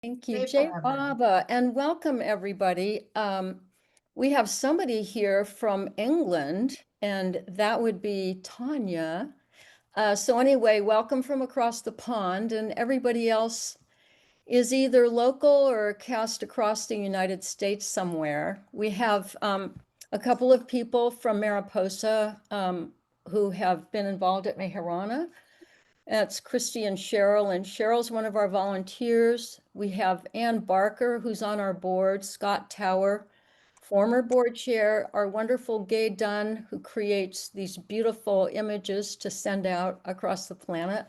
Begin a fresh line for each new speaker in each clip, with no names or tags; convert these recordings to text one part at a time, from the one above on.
Thank you,
Hey,
Jay
Barbara.
Baba, and welcome everybody. We have somebody here from England, and that would be Tanya. So anyway, welcome from across the pond, and everybody else is either local or cast across the United States somewhere. We have a couple of people from Mariposa who have been involved at Meherana. That's Christi and Cheryl's one of our volunteers. We have Ann Barker, who's on our board, Scott Tower, former board chair, our wonderful Gay Dunn, who creates these beautiful images to send out across the planet.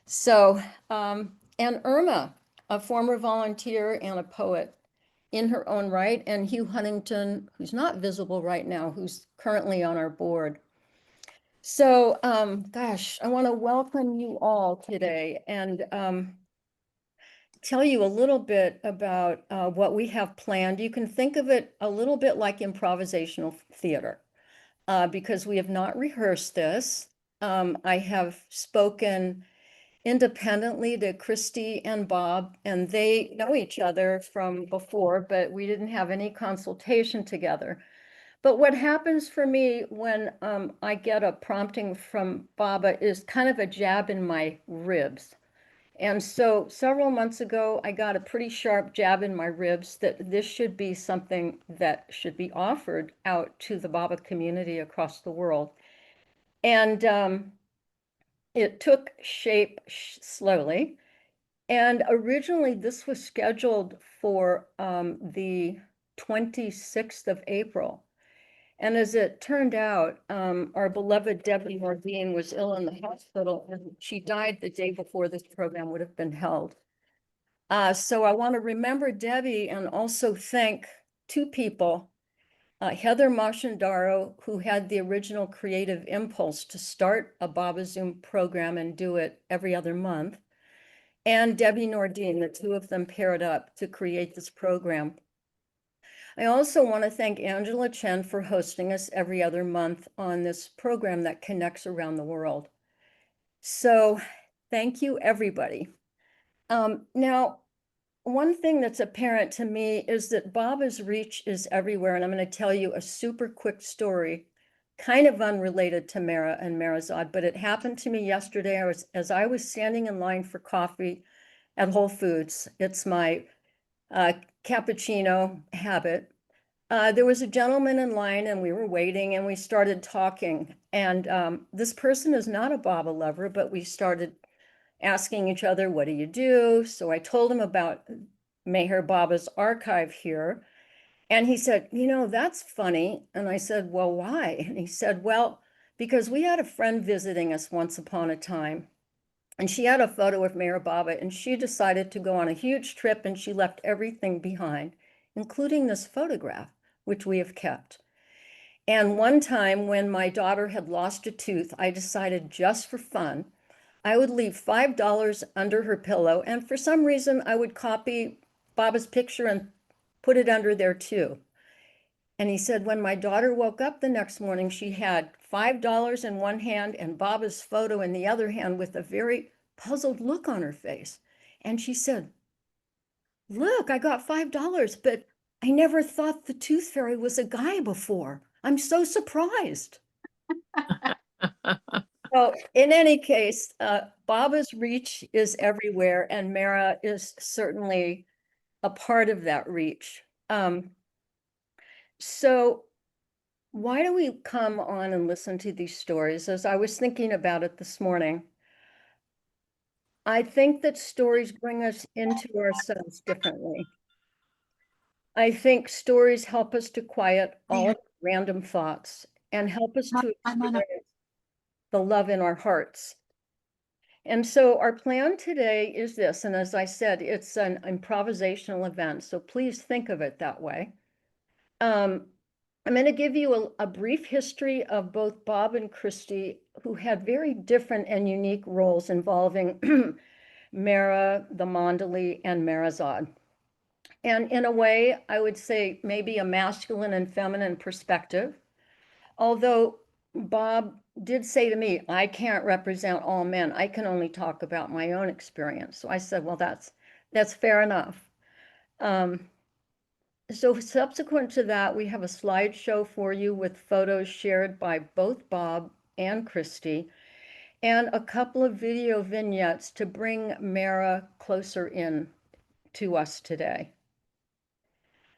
So, and Irma, a former volunteer and a poet in her own right, and Hugh Huntington, who's not visible right now, who's currently on our board. So, gosh, I want to welcome you all today and tell you a little bit about what we have planned. You can think of it a little bit like improvisational theater because we have not rehearsed this. I have spoken independently to Christi and Bob, and they know each other from before, but we didn't have any consultation together. But what happens for me when I get a prompting from Baba is kind of a jab in my ribs. And so several months ago, I got a pretty sharp jab in my ribs that this should be something that should be offered out to the Baba community across the world. And it took shape slowly. And originally, this was scheduled for the 26th of April. And as it turned out, our beloved Debbie Mordine was ill in the hospital, and she died the day before this program would have been held. So I want to remember Debbie and also thank two people, Heather Mashandaro, who had the original creative impulse to start a Baba Zoom program and do it every other month, and Debbie Nordine. The two of them paired up to create this program. I also want to thank Angela Chen for hosting us every other month on this program that connects around the world. So thank you, everybody. Now, one thing that's apparent to me is that Baba's reach is everywhere, and I'm going to tell you a super quick story, kind of unrelated to Mehera and Meherazad, but it happened to me yesterday. As I was standing in line for coffee at Whole Foods. It's my cappuccino habit. There was a gentleman in line and we were waiting and we started talking. And this person is not a Baba lover, but we started asking each other, what do you do? So I told him about Meher Baba's archive here. And he said, that's funny. And I said, well, why? And he said, well, because we had a friend visiting us once upon a time. And she had a photo of Meher Baba and she decided to go on a huge trip and she left everything behind, including this photograph, which we have kept. And one time when my daughter had lost a tooth, I decided just for fun, I would leave $5 under her pillow. And for some reason, I would copy Baba's picture and put it under there too. And he said, when my daughter woke up the next morning, she had $5 in one hand and Baba's photo in the other hand with a very puzzled look on her face. And she said, look, I got $5, but I never thought the tooth fairy was a guy before. I'm so surprised. So in any case, Baba's reach is everywhere, and Mehera is certainly a part of that reach. So why do we come on and listen to these stories? As I was thinking about it this morning, I think that stories bring us into ourselves differently. I think stories help us to quiet all of the random thoughts and help us to experience the love in our hearts. And so our plan today is this, and as I said, it's an improvisational event, so please think of it that way. I'm going to give you a brief history of both Bob and Christi, who had very different and unique roles involving Mehera, the Mandali, and Meherazad. And in a way, I would say maybe a masculine and feminine perspective. Although Bob did say to me, I can't represent all men. I can only talk about my own experience. So I said, well, that's That's fair enough. Um, so subsequent to that, we have a slideshow for you with photos shared by both Bob and Christi, and a couple of video vignettes to bring Mehera closer in to us today.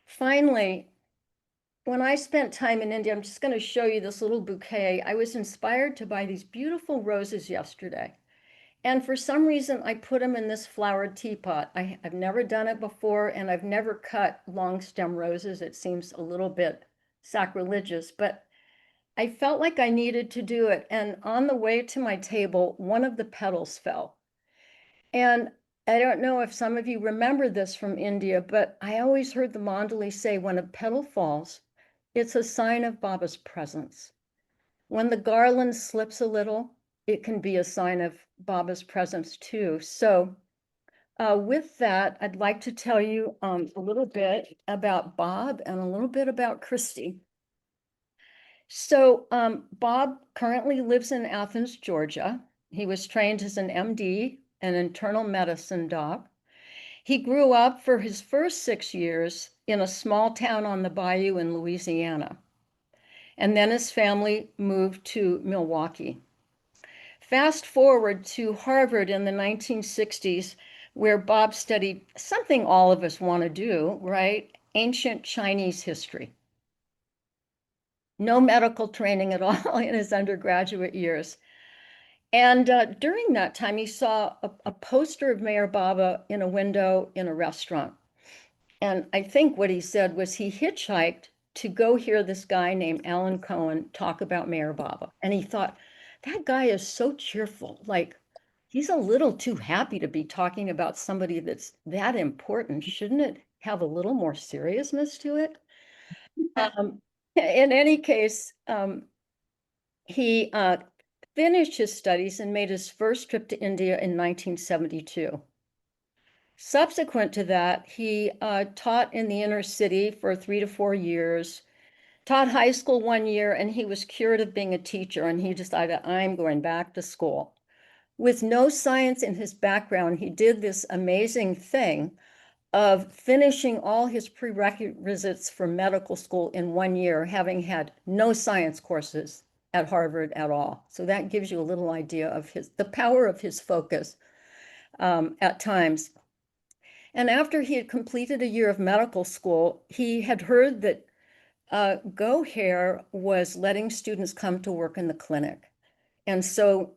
Finally, when I spent time in India, I'm just going to show you this little bouquet. I was inspired to buy these beautiful roses yesterday. And for some reason, I put them in this flowered teapot. I've never done it before, and I've never cut long stem roses. It seems a little bit sacrilegious, but I felt like I needed to do it. And on the way to my table, one of the petals fell. And I don't know if some of you remember this from India, but I always heard the Mandali say when a petal falls, it's a sign of Baba's presence. When the garland slips a little, it can be a sign of Baba's presence too. So with that, I'd like to tell you a little bit about Bob and a little bit about Christi. So Bob currently lives in Athens, Georgia. He was trained as an MD, an internal medicine doc. He grew up for his first 6 years in a small town on the bayou in Louisiana. And then his family moved to Milwaukee. Fast forward to Harvard in the 1960s, where Bob studied something all of us want to do, right? Ancient Chinese history. No medical training at all in his undergraduate years. And during that time, he saw a poster of Mayor Baba in a window in a restaurant. And I think what he said was he hitchhiked to go hear this guy named Alan Cohen talk about Mayor Baba. And he thought, that guy is so cheerful. Like, he's a little too happy to be talking about somebody that's that important. Shouldn't it have a little more seriousness to it? In any case, he finished his studies and made his first trip to India in 1972. Subsequent to that, he taught in the inner city for 3 to 4 years, taught high school 1 year, and he was cured of being a teacher, and he decided, I'm going back to school. With no science in his background, he did this amazing thing of finishing all his prerequisites for medical school in 1 year, having had no science courses at Harvard at all. So that gives you a little idea of the power of his focus at times. And after he had completed a year of medical school, he had heard that Goodheart was letting students come to work in the clinic. And so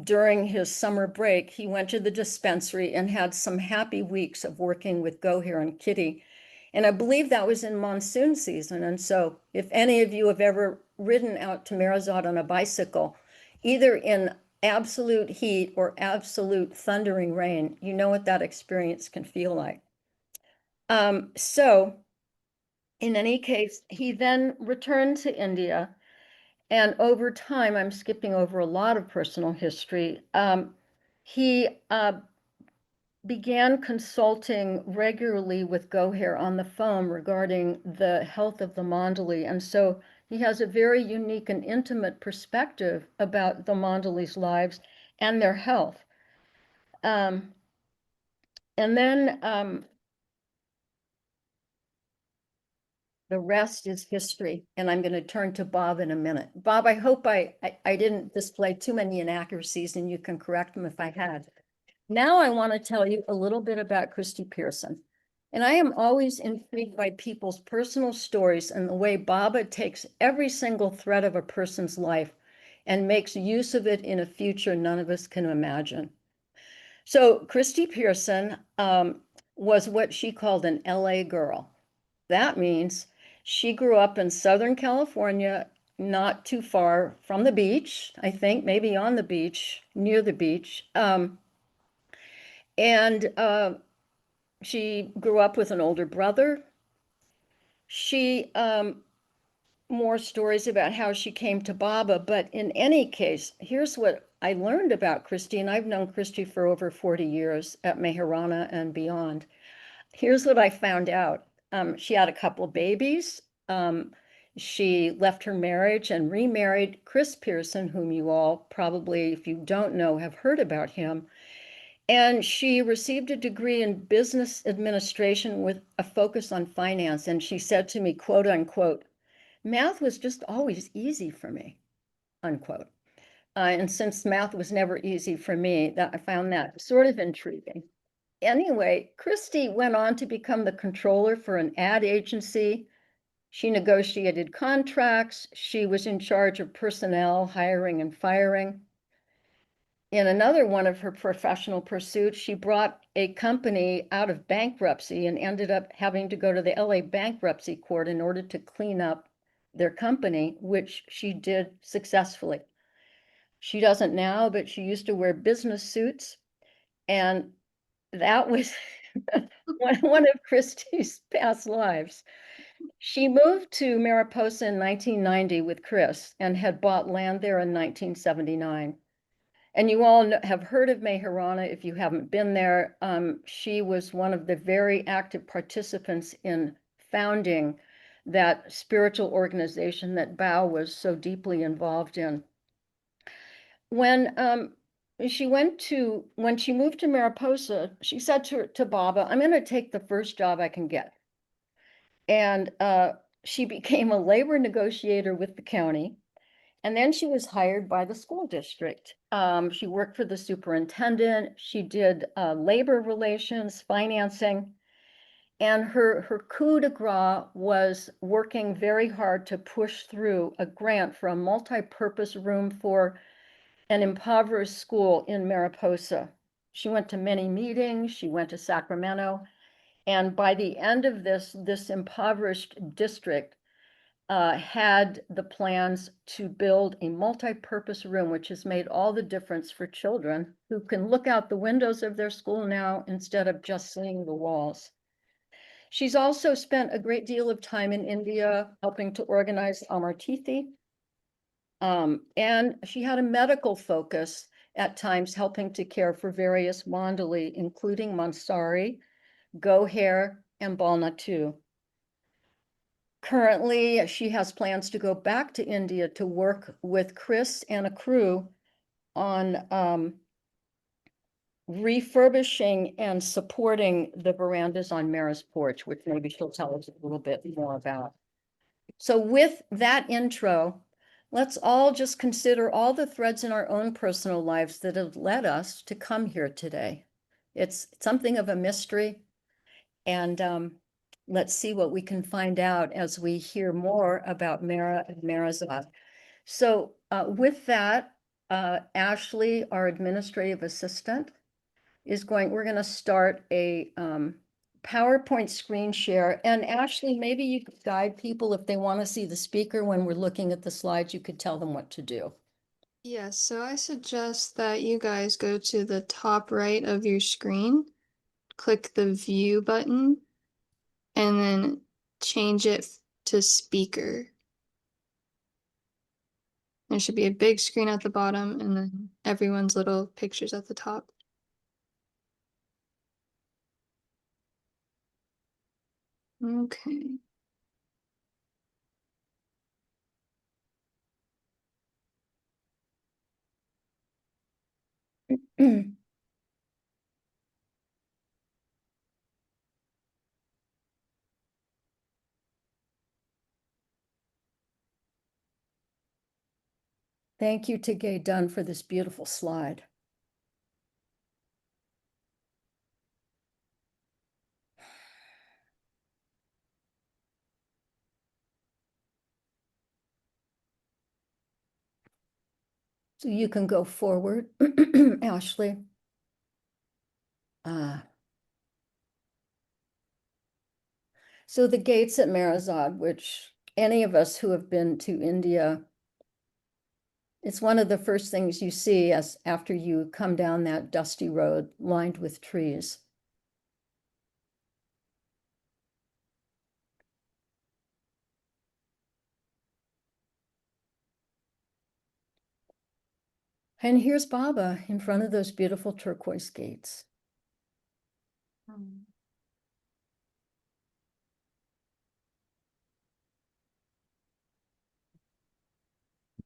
during his summer break, he went to the dispensary and had some happy weeks of working with Goodheart and Kitty. And I believe that was in monsoon season. And so if any of you have ever ridden out to Meherazad on a bicycle, either in absolute heat or absolute thundering rain, you know what that experience can feel like. So in any case, he then returned to India. And over time, I'm skipping over a lot of personal history. He began consulting regularly with Goodheart on the phone regarding the health of the Mandali. And so he has a very unique and intimate perspective about the Mandali's lives and their health. And then the rest is history. And I'm going to turn to Bob in a minute. Bob, I hope I didn't display too many inaccuracies, and you can correct them if I had. Now I want to tell you a little bit about Christi Pearson. And I am always intrigued by people's personal stories and the way Baba takes every single thread of a person's life and makes use of it in a future none of us can imagine. So Christi Pearson was what she called an LA girl. That means she grew up in Southern California, not too far from the beach, I think, maybe on the beach, near the beach. And she grew up with an older brother. She, more stories about how she came to Baba, but in any case, here's what I learned about Christi, and I've known Christi for over 40 years at Meherana and beyond. Here's what I found out. She had a couple babies. She left her marriage and remarried Chris Pearson, whom you all probably, if you don't know, have heard about him. And she received a degree in business administration with a focus on finance. And she said to me, quote unquote, math was just always easy for me, unquote. And since math was never easy for me, that I found that sort of intriguing. Anyway, Christi went on to become the controller for an ad agency. She negotiated contracts. She was in charge of personnel, hiring and firing. In another one of her professional pursuits, she brought a company out of bankruptcy and ended up having to go to the LA bankruptcy court in order to clean up their company, which she did successfully. She doesn't now, but she used to wear business suits. And that was one of Christie's past lives. She moved to Mariposa in 1990 with Chris and had bought land there in 1979. And you all have heard of Meherana if you haven't been there. She was one of the very active participants in founding that spiritual organization that Bao was so deeply involved in. When when she moved to Mariposa, she said to Baba, I'm going to take the first job I can get. And she became a labor negotiator with the county. And then she was hired by the school district. She worked for the superintendent. She did labor relations, financing. And her coup de grace was working very hard to push through a grant for a multi-purpose room for an impoverished school in Mariposa. She went to many meetings. She went to Sacramento. And by the end of this impoverished district had the plans to build a multi-purpose room, which has made all the difference for children who can look out the windows of their school now instead of just seeing the walls. She's also spent a great deal of time in India helping to organize Amartithi. And she had a medical focus at times, helping to care for various Mandali, including Mansari, Goodheart, and Balnatu. Currently, she has plans to go back to India to work with Chris and a crew on refurbishing and supporting the verandas on Mara's porch, which maybe she'll tell us a little bit more about. So with that intro, let's all just consider all the threads in our own personal lives that have led us to come here today. It's something of a mystery, and let's see what we can find out as we hear more about Mehera and Meherazad. So with that, Ashley, our administrative assistant, we're going to start a PowerPoint screen share. And Ashley, maybe you could guide people if they want to see the speaker when we're looking at the slides, you could tell them what to do.
Yes, so I suggest that you guys go to the top right of your screen, click the view button, and then change it to speaker. There should be a big screen at the bottom and then everyone's little pictures at the top. Okay.
Thank you to Gay Dunn for this beautiful slide. So you can go forward, Ashley. So the gates at Meherazad, which any of us who have been to India, it's one of the first things you see as after you come down that dusty road lined with trees. And here's Baba in front of those beautiful turquoise gates.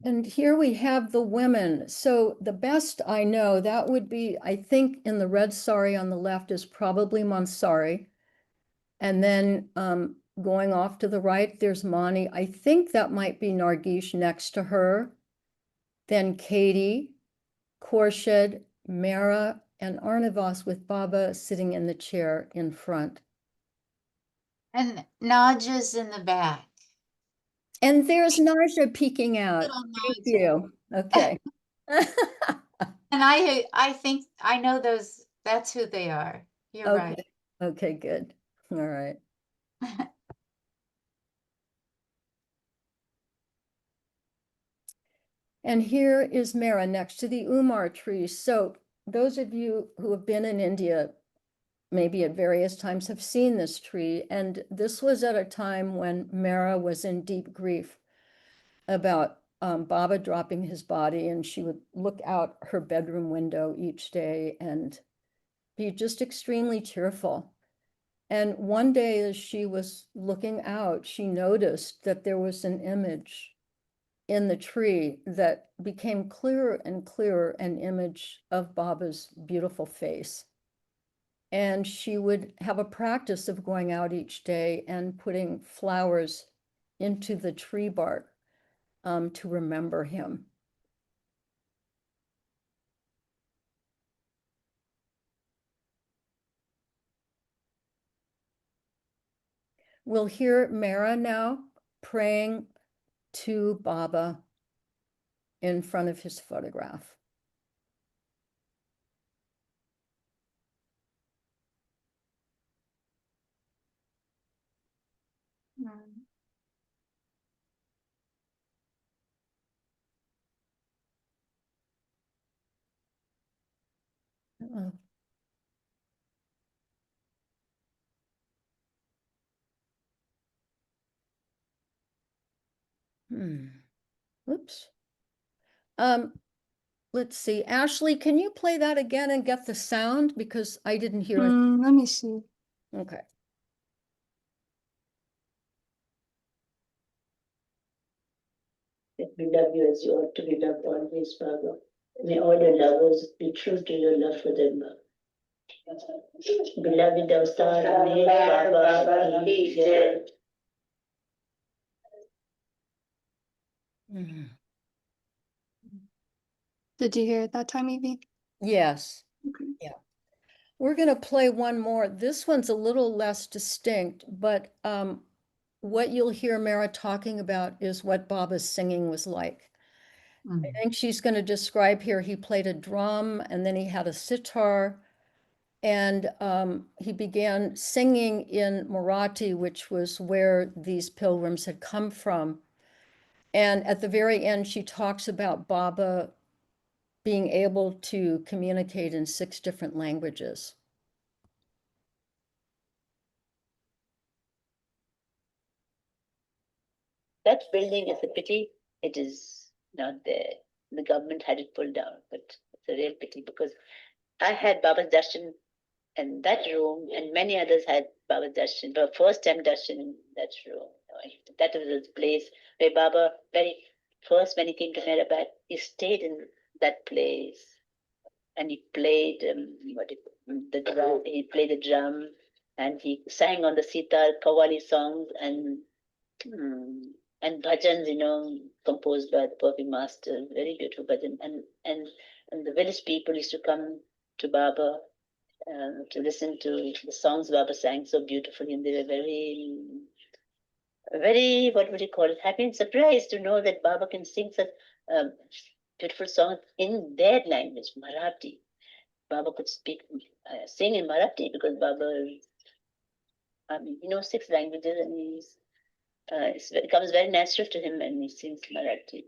And here we have the women. So the best I know, that would be, I think in the red sari on the left is probably Mansari. And then going off to the right, there's Mani. I think that might be Nargish next to her. Then Katie, Khorshid, Mehera, and Arnavas with Baba sitting in the chair in front.
And Naja's in the back.
And there's Naja peeking out.
Little
Thank
Naja.
you. Okay.
And I think I know those, that's who they are. You're
Okay.
right.
Okay, good. All right. And here is Mehera next to the Umar tree. So those of you who have been in India, maybe at various times, have seen this tree. And this was at a time when Mehera was in deep grief about Baba dropping his body, and she would look out her bedroom window each day and be just extremely tearful. And one day as she was looking out, she noticed that there was an image in the tree that became clearer and clearer, an image of Baba's beautiful face. And she would have a practice of going out each day and putting flowers into the tree bark to remember him. We'll hear Mehera now praying to Baba in front of his photograph. Oh. Oops. Let's see. Ashley, can you play that again and get the sound? Because I didn't hear it.
Let me see.
Okay.
Let me love you as you ought to be loved always, Baba. May all your lovers be true to your love for them, Baba. Beloved Avatar, may Baba be there.
Did you hear it that time, Evie?
Yes.
Okay.
Yeah. We're going to play one more. This one's a little less distinct, but what you'll hear Mehera talking about is what Baba's singing was like. I think she's going to describe here, he played a drum and then he had a sitar, and he began singing in Marathi, which was where these pilgrims had come from. And at the very end, she talks about Baba being able to communicate in 6 different languages.
That building is a pity. It is not there. The government had it pulled down, but it's a real pity because I had Baba's darshan in that room, and many others had Baba's darshan, but first time darshan in that room. That was the place where Baba, very first when he came to Meherabad, he stayed in that place, and he played the drum. He played the drum, and he sang on the sitar, Qawwali songs, and bhajans, composed by the perfect master. Very beautiful bhajan, and the village people used to come to Baba to listen to the songs Baba sang so beautifully, and they were very, what would you call it, happy and surprised to know that Baba can sing such beautiful songs in their language, Marathi. Baba could sing in Marathi because Baba, he knows 6 languages, and it comes very natural to him, and he sings Marathi.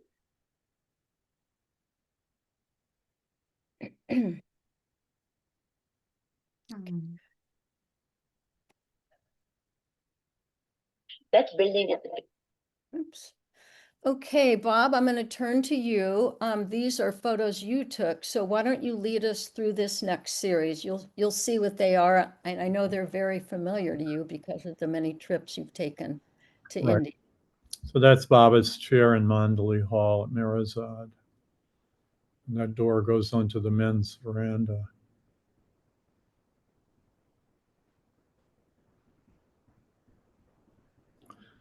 That building is.
Oops. Okay, Bob, I'm going to turn to you. These are photos you took, so why don't you lead us through this next series? You'll see what they are. I know they're very familiar to you because of the many trips you've taken to
Right.
India.
So that's Baba's chair in Mandali Hall at Meherazad. And that door goes onto the men's veranda.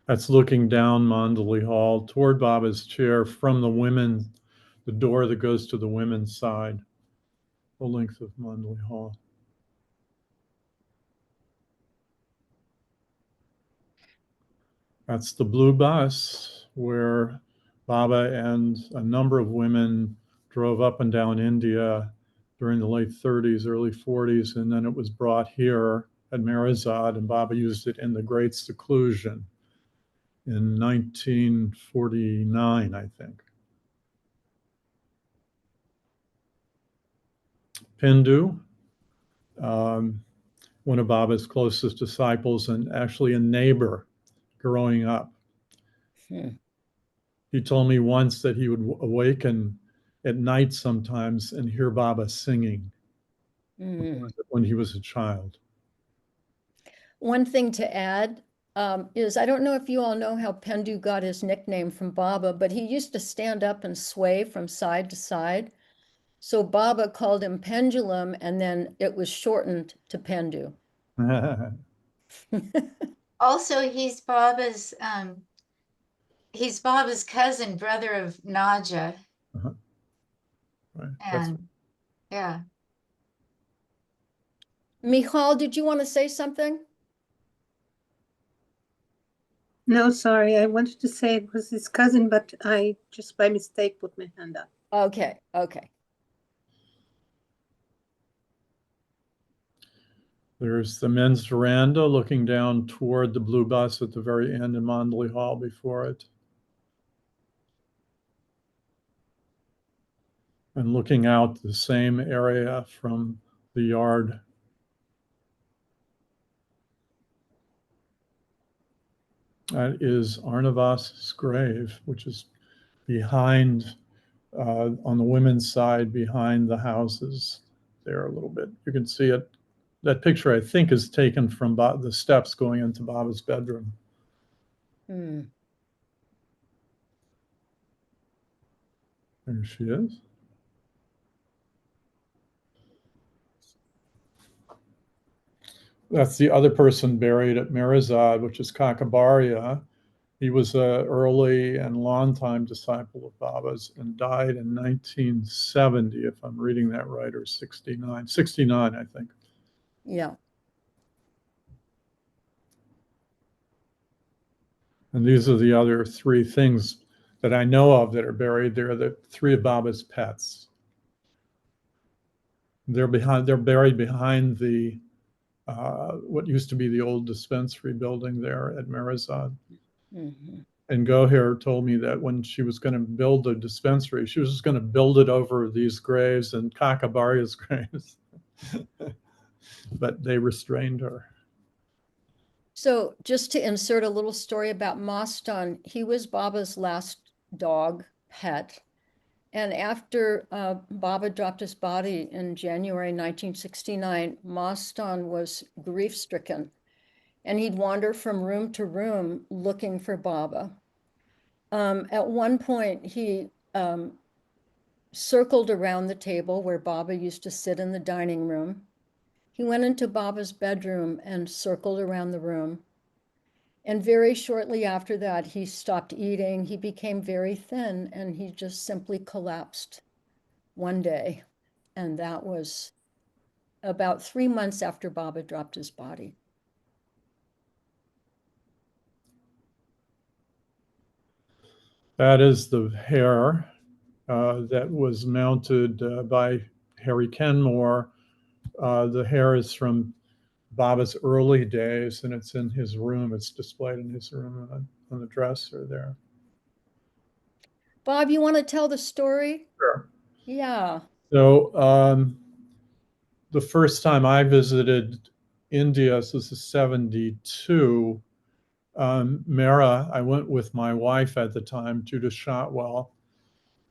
That's looking down Mandali Hall toward Baba's chair from the door that goes to the women's side, the length of Mandali Hall. That's the blue bus where Baba and a number of women drove up and down India during the late 30s, early 40s, and then it was brought here at Meherazad, and Baba used it in the Great Seclusion in 1949, I think. Pindu, one of Baba's closest disciples and actually a neighbor growing up. He told me once that he would awaken at night sometimes and hear Baba singing when he was a child.
One thing to add is I don't know if you all know how Pendu got his nickname from Baba, but he used to stand up and sway from side to side. So Baba called him Pendulum, and then it was shortened to Pendu.
Also, he's Baba's cousin, brother of Naja.
Right.
And yeah.
Michal, did you want to say something?
No, sorry. I wanted to say it was his cousin, but I just by mistake put my hand up.
Okay, okay.
There's the men's veranda looking down toward the blue bus at the very end in Mandali Hall before it. And looking out the same area from the yard. That is Arnavas's grave, which is behind, on the women's side, behind the houses there a little bit. You can see it. That picture, I think, is taken from the steps going into Baba's bedroom.
Hmm.
There she is. That's the other person buried at Meherazad, which is Kakabaria. He was an early and longtime disciple of Baba's and died in 1970, if I'm reading that right, or 69. 69, I think.
Yeah.
And these are the other three things that I know of that are buried there, the three of Baba's pets. They're buried behind the what used to be the old dispensary building there at Meherazad. And Goodheart told me that when she was going to build the dispensary, she was just going to build it over these graves and Kakabaria's graves. But they restrained her.
So just to insert a little story about Mastan, he was Baba's last dog pet. And after Baba dropped his body in January 1969, Mastan was grief-stricken. And he'd wander from room to room looking for Baba. At one point, he circled around the table where Baba used to sit in the dining room. He went into Baba's bedroom and circled around the room. And very shortly after that, he stopped eating. He became very thin and he just simply collapsed one day. And that was about 3 months after Baba dropped his body.
That is the hair that was mounted by Harry Kenmore. The hair is from Baba's early days, and it's in his room. It's displayed in his room on the dresser there.
Bob, you want to tell the story?
Sure.
Yeah.
So the first time I visited India, so this is 72, Mehera, I went with my wife at the time, Judith Shotwell,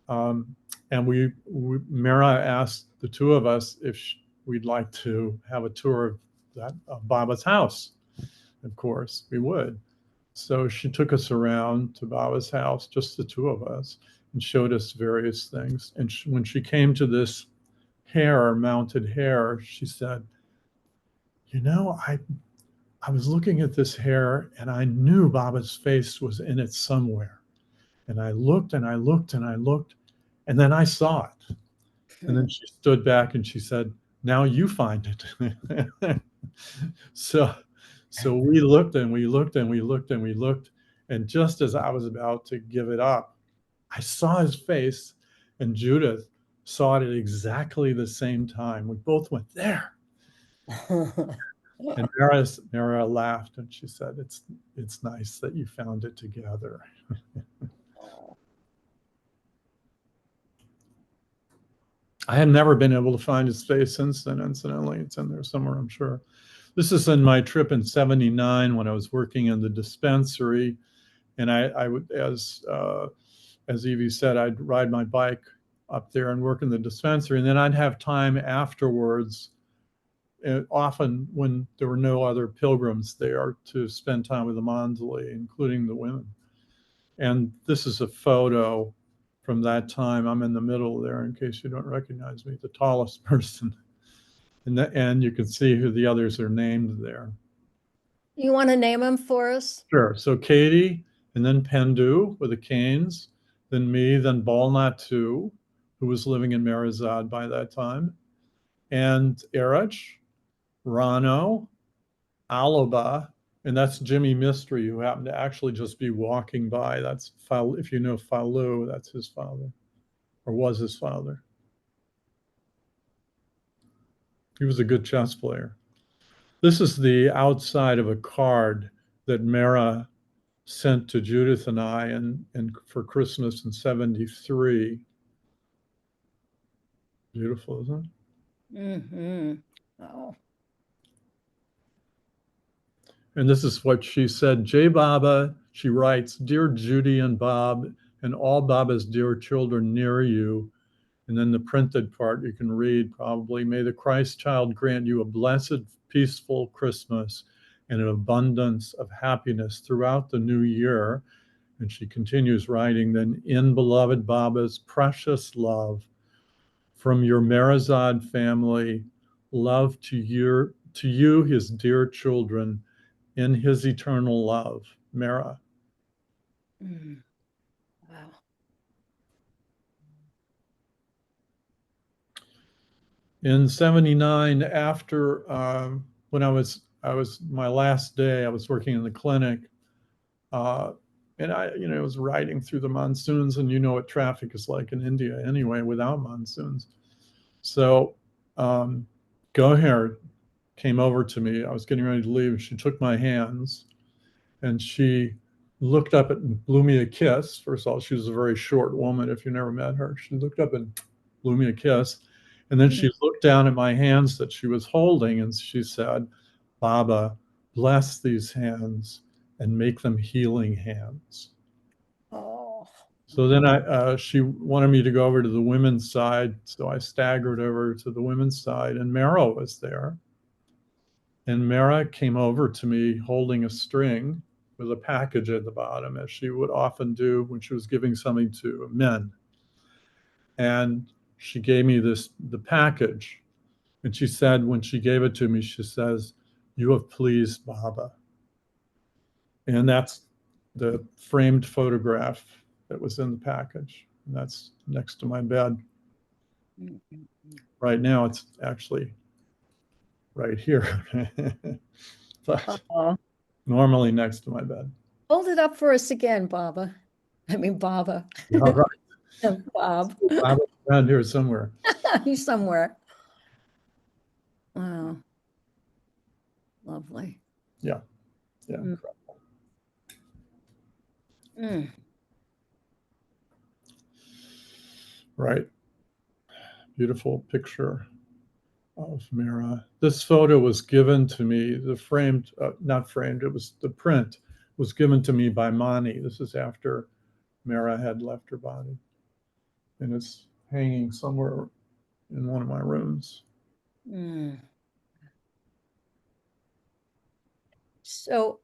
and Mehera asked the two of us if we'd like to have a tour of Baba's house. Of course, we would. So she took us around to Baba's house, just the two of us, and showed us various things. And when she came to this hair, mounted hair, she said, you know, I was looking at this hair and I knew Baba's face was in it somewhere. And I looked and I looked and I looked, and then I saw it. And then she stood back and she said, now you find it. so we looked and we looked and we looked and we looked. And just as I was about to give it up, I saw his face, and Judith saw it at exactly the same time. We both went there. And Mara laughed and she said, it's nice that you found it together. I had never been able to find his face since then, incidentally. It's in there somewhere, I'm sure. This is in my trip in '79 when I was working in the dispensary. And I would, as Evie said, I'd ride my bike up there and work in the dispensary. And then I'd have time afterwards, often when there were no other pilgrims there, to spend time with the Manzali, including the women. And this is a photo from that time. I'm in the middle there, in case you don't recognize me, the tallest person. And you can see who the others are named there.
You want to name them for us?
Sure. So Katie, and then Pendu with the Canes, then me, then Balnatu, who was living in Meherazad by that time, and Erich, Rano, Alaba, and that's Jimmy Mystery, who happened to actually just be walking by. That's, if you know Falu, that's his father, or was his father. He was a good chess player. This is the outside of a card that Mara sent to Judith and I and for Christmas in '73. Beautiful, isn't it?
Mm-hmm. Oh.
And this is what she said. Jai Baba, she writes, Dear Judy and Bob, and all Baba's dear children near you. And then the printed part you can read probably. May the Christ child grant you a blessed, peaceful Christmas and an abundance of happiness throughout the new year. And she continues writing, then in beloved Baba's precious love from your Meherazad family, love to you, his dear children, in his eternal love, Mara.
Mm. Wow.
In '79, after when I was my last day, I was working in the clinic, and I was riding through the monsoons, and you know what traffic is like in India anyway without monsoons. So Goodheart came over to me. I was getting ready to leave. She took my hands and she looked up and blew me a kiss. First of all, she was a very short woman. If you never met her, she looked up and blew me a kiss. And then she looked down at my hands that she was holding and she said, Baba, bless these hands and make them healing hands.
Oh.
So then she wanted me to go over to the women's side. So I staggered over to the women's side and Mara was there. And Mara came over to me holding a string with a package at the bottom, as she would often do when she was giving something to men. And she gave me the package. And she said, when she gave it to me, she says, you have pleased Baba. And that's the framed photograph that was in the package. And that's next to my bed. Right now, it's actually right here. But normally next to my bed.
Hold it up for us again, Baba. I mean, Baba.
All right.
Bob.
Baba around here somewhere.
He's somewhere. Wow. Lovely.
Yeah. Yeah.
Mm. Mm.
Right. Beautiful picture of Mara. This photo was given to me, the framed, not framed, it was the print was given to me by Mani. This is after Mara had left her body. And it's hanging somewhere in one of my rooms.
Mm. So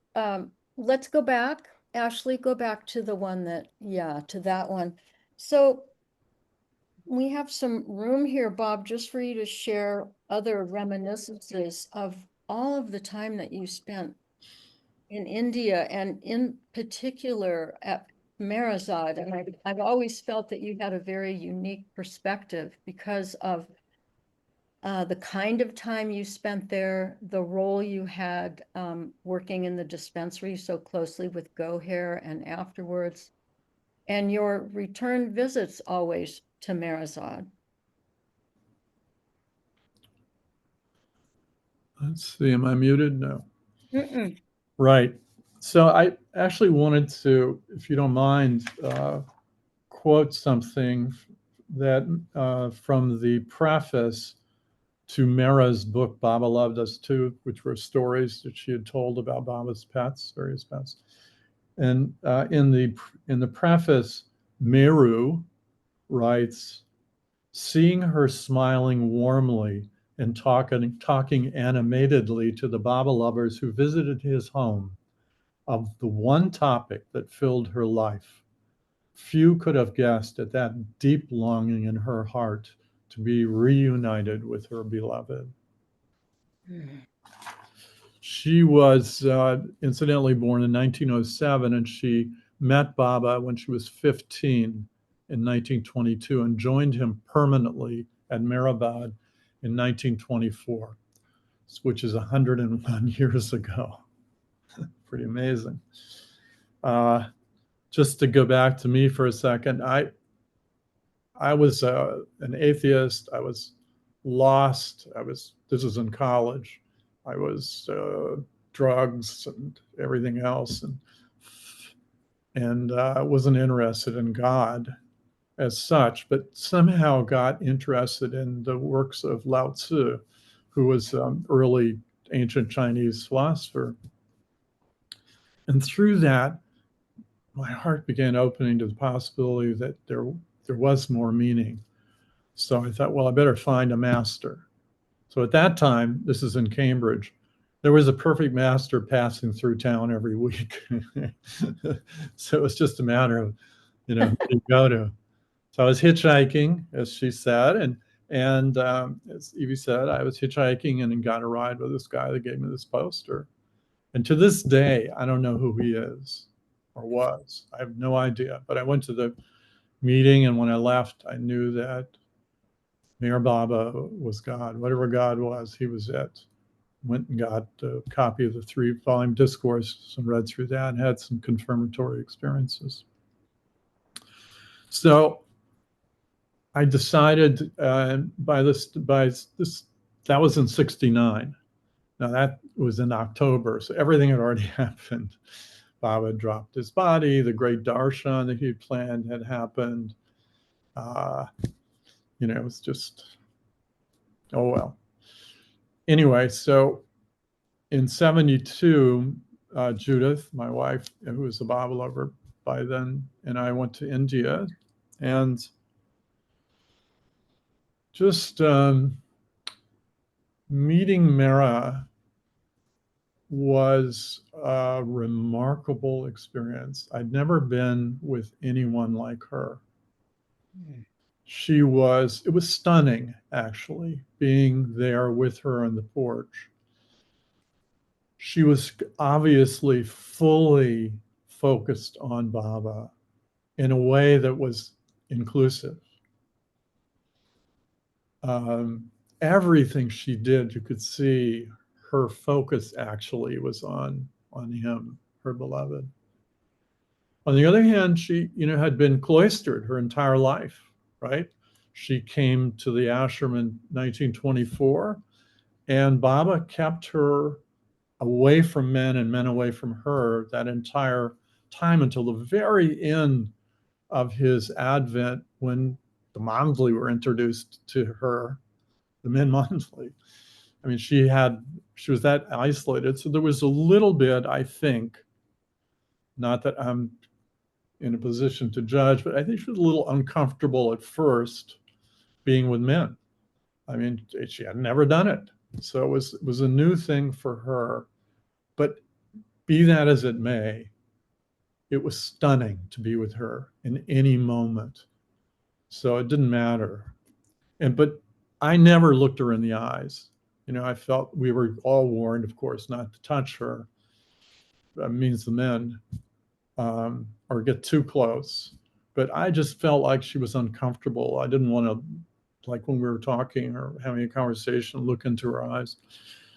let's go back. Ashley, go back to the one that, yeah, to that one. So we have some room here, Bob, just for you to share other reminiscences of all of the time that you spent in India, and in particular at Meherazad. And I've always felt that you had a very unique perspective because of the kind of time you spent there, the role you had working in the dispensary so closely with Goodheart and afterwards, and your return visits always to Meherazad.
Let's see, am I muted? No.
Mm-mm.
Right. So I actually wanted to, if you don't mind, quote something that from the preface to Mara's book, Baba Loved Us Too, which were stories that she had told about Baba's pets, various pets. And in the preface, Meru writes, seeing her smiling warmly and talking animatedly to the Baba lovers who visited his home of the one topic that filled her life. Few could have guessed at that deep longing in her heart to be reunited with her beloved. She was incidentally born in 1907, and she met Baba when she was 15 in 1922 and joined him permanently at Meherabad in 1924, which is 101 years ago. Pretty amazing. Just to go back to me for a second, I was an atheist. I was lost. This was in college. I was drugs and everything else, and wasn't interested in God as such, but somehow got interested in the works of Lao Tzu, who was early ancient Chinese philosopher. And through that, my heart began opening to the possibility that there was more meaning. So I thought, well, I better find a master. So at that time, this is in Cambridge, there was a perfect master passing through town every week. So it was just a matter of, who to go to. So I was hitchhiking, as she said, and as Evie said, I was hitchhiking and got a ride with this guy that gave me this poster. And to this day, I don't know who he is or was. I have no idea. But I went to the meeting, and when I left, I knew that Meher Baba was God. Whatever God was, he was it. Went and got a copy of the 3-volume discourse and read through that and had some confirmatory experiences. So I decided by this, that was in 69. Now that was in October, so everything had already happened. Baba had dropped his body, the great darshan that he had planned had happened. It was just, oh well. Anyway, so in 72, Judith, my wife, who was a Baba lover by then, and I went to India, and just meeting Mehera was a remarkable experience. I'd never been with anyone like her. It was stunning, actually, being there with her on the porch. She was obviously fully focused on Baba in a way that was inclusive. Everything she did, you could see her focus actually was on him, her beloved. On the other hand, she, had been cloistered her entire life, right? She came to the ashram in 1924, and Baba kept her away from men and men away from her that entire time until the very end of his advent, when the Mandli were introduced to her, the men Mandli. I mean, she was that isolated. So there was a little bit, I think, not that I'm in a position to judge, but I think she was a little uncomfortable at first being with men. I mean, she had never done it. So it was a new thing for her. But be that as it may, it was stunning to be with her in any moment. So it didn't matter. But I never looked her in the eyes. I felt we were all warned, of course, not to touch her. That means the men, or get too close. But I just felt like she was uncomfortable. I didn't want to, like when we were talking or having a conversation, look into her eyes.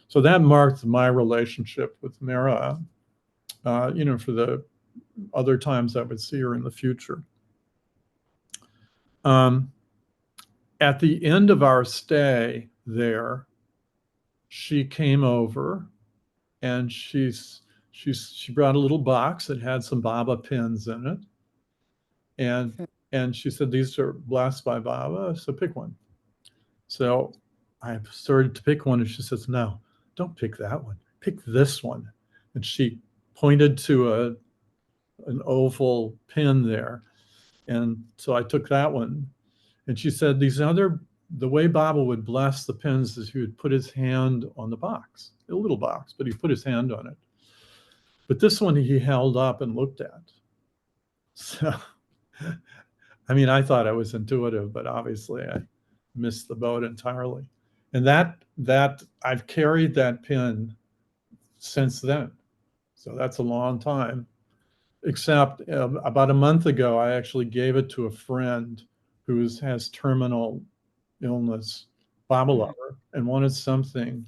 So that marked my relationship with Mehera, for the other times I would see her in the future. At the end of our stay there, she came over and she brought a little box that had some Baba pins in it. And she said, these are blessed by Baba, so pick one. So I started to pick one and she says, no, don't pick that one. Pick this one. And she pointed to an oval pin there. And so I took that one. And she said, the way Baba would bless the pins is he would put his hand on the box, a little box, but he put his hand on it. But this one he held up and looked at. So, I mean, I thought I was intuitive, but obviously I missed the boat entirely. And that I've carried that pin since then. So that's a long time. Except about a month ago, I actually gave it to a friend who has terminal illness, Baba lover, and wanted something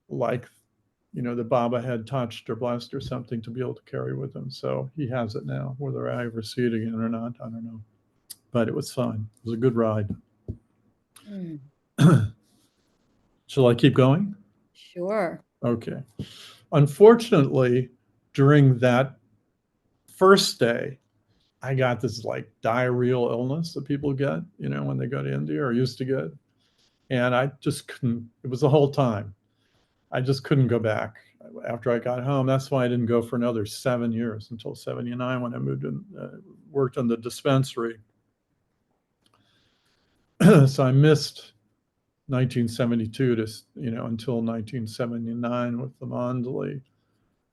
like, the Baba had touched or blessed or something to be able to carry with him. So he has it now. Whether I ever see it again or not, I don't know. But it was fun. It was a good ride. Shall I keep going?
Sure.
Okay. Unfortunately, during that first day, I got this like diarrheal illness that people get, when they go to India or used to get. And I just couldn't, it was the whole time. I just couldn't go back after I got home. That's why I didn't go for another 7 years until 79 when I moved in, worked in the dispensary. So I missed 1972 to, until 1979 with the Mandali.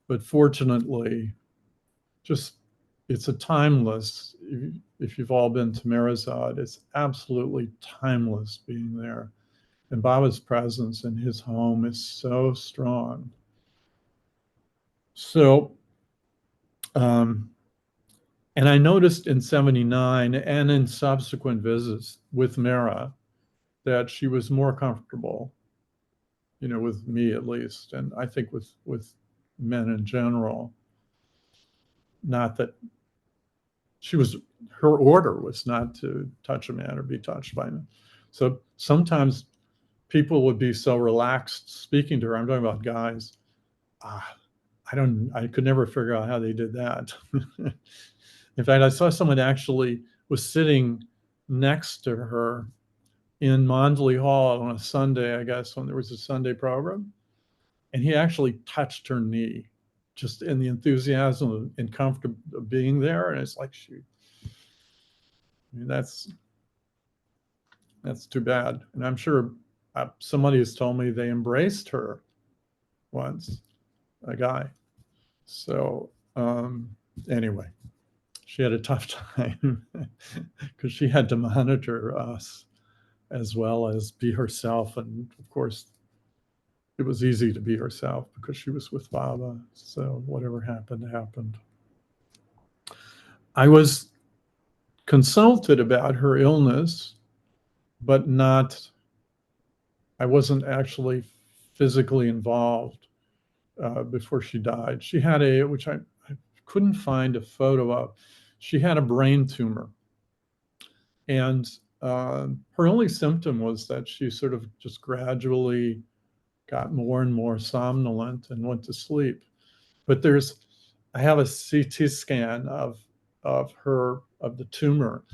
But fortunately, it's a timeless, if you've all been to Meherazad, it's absolutely timeless being there. And Baba's presence in his home is so strong. So, and I noticed in 79 and in subsequent visits with Mehera that she was more comfortable, with me at least, and I think with men in general. Not that her order was not to touch a man or be touched by him. So sometimes people would be so relaxed speaking to her. I'm talking about guys. I could never figure out how they did that. In fact, I saw someone actually was sitting next to her in Mandali Hall on a Sunday, I guess, when there was a Sunday program. And he actually touched her knee, just in the enthusiasm and comfort of being there. And it's like, shoot, I mean, that's too bad. And I'm sure somebody has told me they embraced her once, a guy. So anyway, she had a tough time because she had to monitor us as well as be herself. And of course, it was easy to be herself because she was with Baba. So whatever happened, happened. I was consulted about her illness, but I wasn't actually physically involved before she died. She had which I couldn't find a photo of, she had a brain tumor. And her only symptom was that she sort of just gradually got more and more somnolent and went to sleep. But I have a CT scan of the tumor,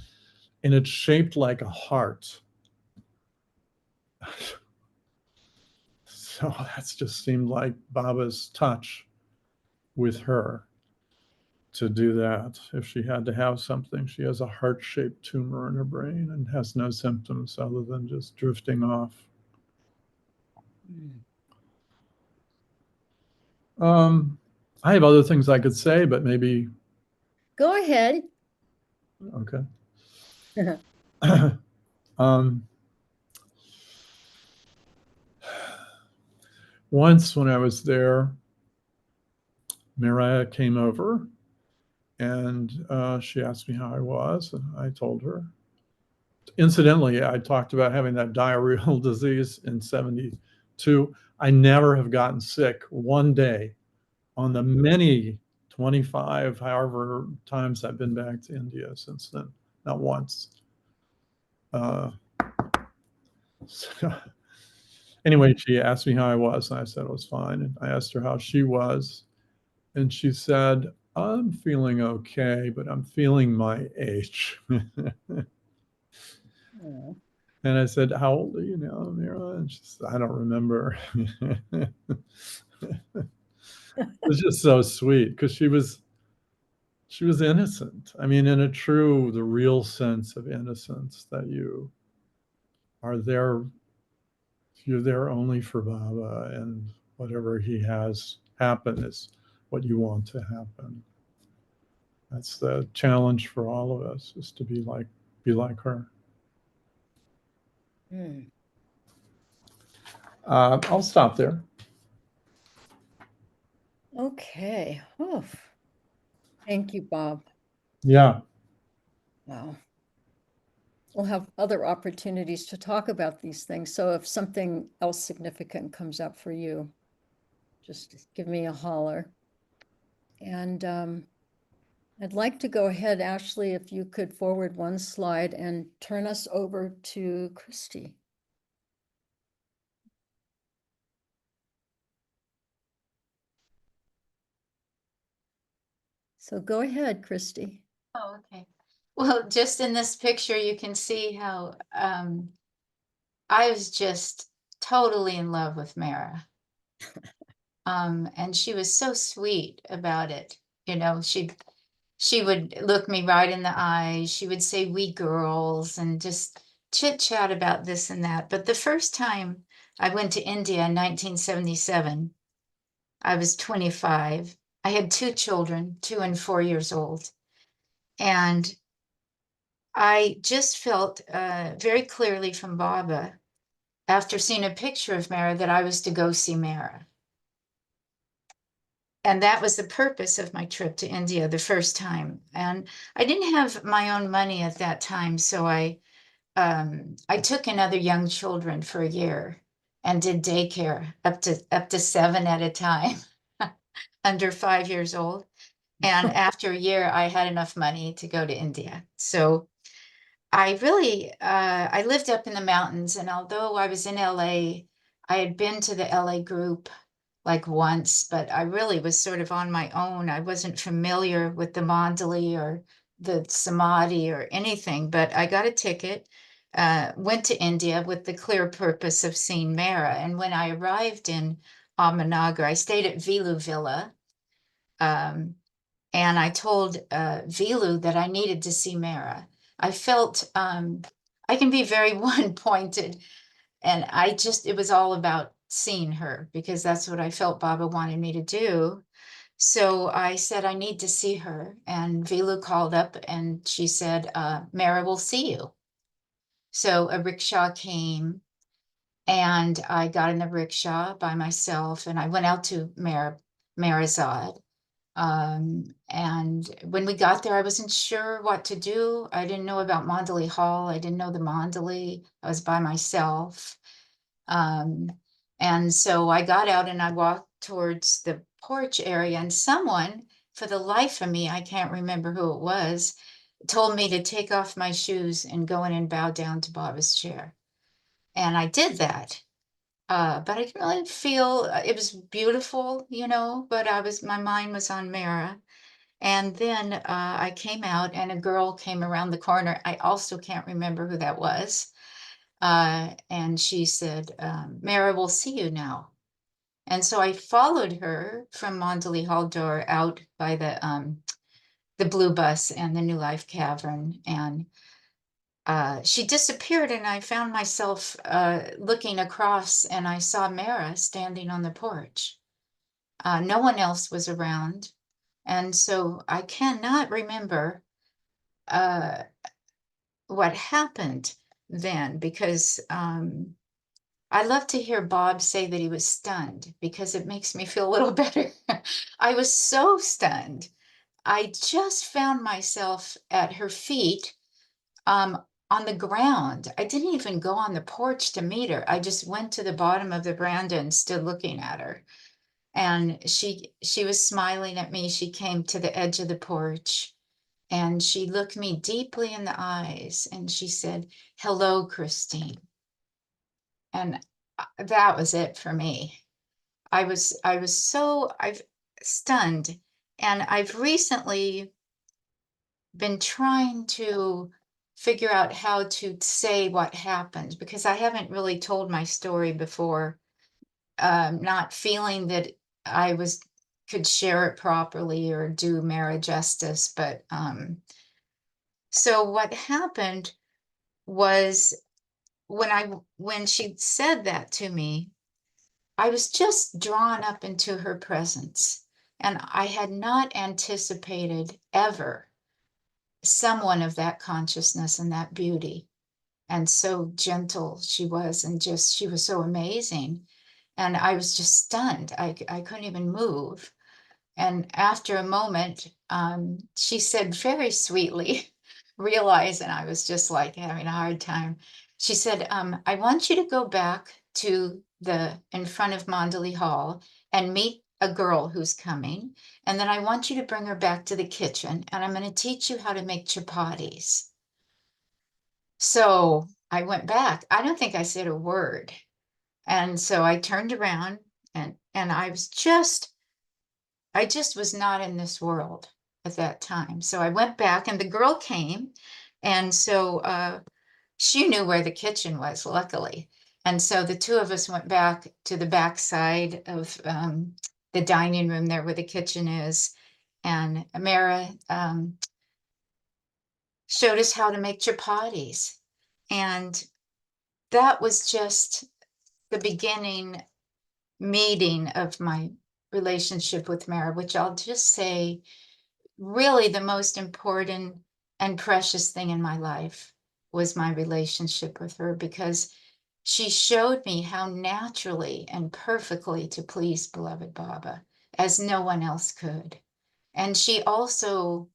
and it's shaped like a heart. So that's just seemed like Baba's touch with her to do that. If she had to have something, she has a heart-shaped tumor in her brain and has no symptoms other than just drifting off. I have other things I could say, but maybe,
Go ahead.
okay. um, Once when I was there, Mariah came over and she asked me how I was, and I told her. Incidentally, I talked about having that diarrheal disease in 72. I never have gotten sick one day on the many 25, however times I've been back to India since then, not once. So, anyway, she asked me how I was, and I said I was fine. And I asked her how she was, and she said, I'm feeling okay, but I'm feeling my age.
Oh.
And I said, how old are you now, Mira? And she said, I don't remember. It was just so sweet because she was innocent. I mean, in the real sense of innocence, that you are there, you're there only for Baba, and whatever he has happen is what you want to happen. That's the challenge for all of us, is to be like her.
Hmm.
I'll stop there.
Okay. Oof. Thank you, Bob.
Yeah.
Wow. We'll have other opportunities to talk about these things. So if something else significant comes up for you, just give me a holler. And I'd like to go ahead, Ashley, if you could forward one slide and turn us over to Christi. So go ahead, Christi.
Oh, okay. Well, just in this picture, you can see how I was just totally in love with Mara. And she was so sweet about it. You know, she would look me right in the eyes. She would say, "We girls," and just chit chat about this and that. But the first time I went to India in 1977, I was 25. I had two children, 2 and 4 years old. And I just felt very clearly from Baba, after seeing a picture of Mara, that I was to go see Mara. And that was the purpose of my trip to India the first time. And I didn't have my own money at that time, so I took in other young children for a year and did daycare up to 7 at a time, under 5 years old. And after a year, I had enough money to go to India. So I really I lived up in the mountains, and although I was in LA, I had been to the LA group like once, but I really was sort of on my own. I wasn't familiar with the Mandali or the Samadhi or anything, but I got a ticket, went to India with the clear purpose of seeing Mara. And when I arrived in Ahmednagar, I stayed at Vilu Villa. And I told Vilu that I needed to see Mara. I felt I can be very one-pointed, and it was all about seeing her because that's what I felt Baba wanted me to do. So I said, I need to see her. And Vilu called up and she said, Mara will see you. So a rickshaw came and I got in the rickshaw by myself and I went out to Meherazad. And when we got there, I wasn't sure what to do. I didn't know about Mandali Hall. I didn't know the Mandali. I was by myself. Um, and so I got out and I walked towards the porch area, and someone, for the life of me, I can't remember who it was, told me to take off my shoes and go in and bow down to Baba's chair. And I did that. But I didn't really feel it was beautiful, but my mind was on Mara. And then I came out and a girl came around the corner. I also can't remember who that was. And she said, Mara will see you now. And so I followed her from Mandali Hall door out by the Blue Bus and the New Life Cavern. And she disappeared, and I found myself looking across, and I saw Mara standing on the porch. No one else was around. And so I cannot remember what happened then, because I love to hear Bob say that he was stunned, because it makes me feel a little better. I was so stunned. I just found myself at her feet, on the ground. I didn't even go on the porch to meet her. I just went to the bottom of the veranda and stood looking at her. And she was smiling at me. She came to the edge of the porch and she looked me deeply in the eyes and she said, "Hello, Christine." And that was it for me. I've stunned. And I've recently been trying to figure out how to say what happened, because I haven't really told my story before, not feeling that I could share it properly or do Mehera justice. But so what happened was, when she said that to me, I was just drawn up into her presence, and I had not anticipated ever someone of that consciousness and that beauty. And so gentle she was, and just, she was so amazing. And I was just stunned. I couldn't even move. And after a moment, she said very sweetly, realizing I was just like having a hard time. She said, "I want you to go back to in front of Mondley Hall and meet a girl who's coming. And then I want you to bring her back to the kitchen and I'm going to teach you how to make chapatis." So I went back. I don't think I said a word. And so I turned around, and I just was not in this world at that time. So I went back and the girl came. And so she knew where the kitchen was, luckily. And so the two of us went back to the back side of the dining room there where the kitchen is. And Mehera showed us how to make chapatis. And that was just the beginning meeting of my relationship with Mehera, which I'll just say, really the most important and precious thing in my life was my relationship with her, because she showed me how naturally and perfectly to please beloved Baba, as no one else could. And she also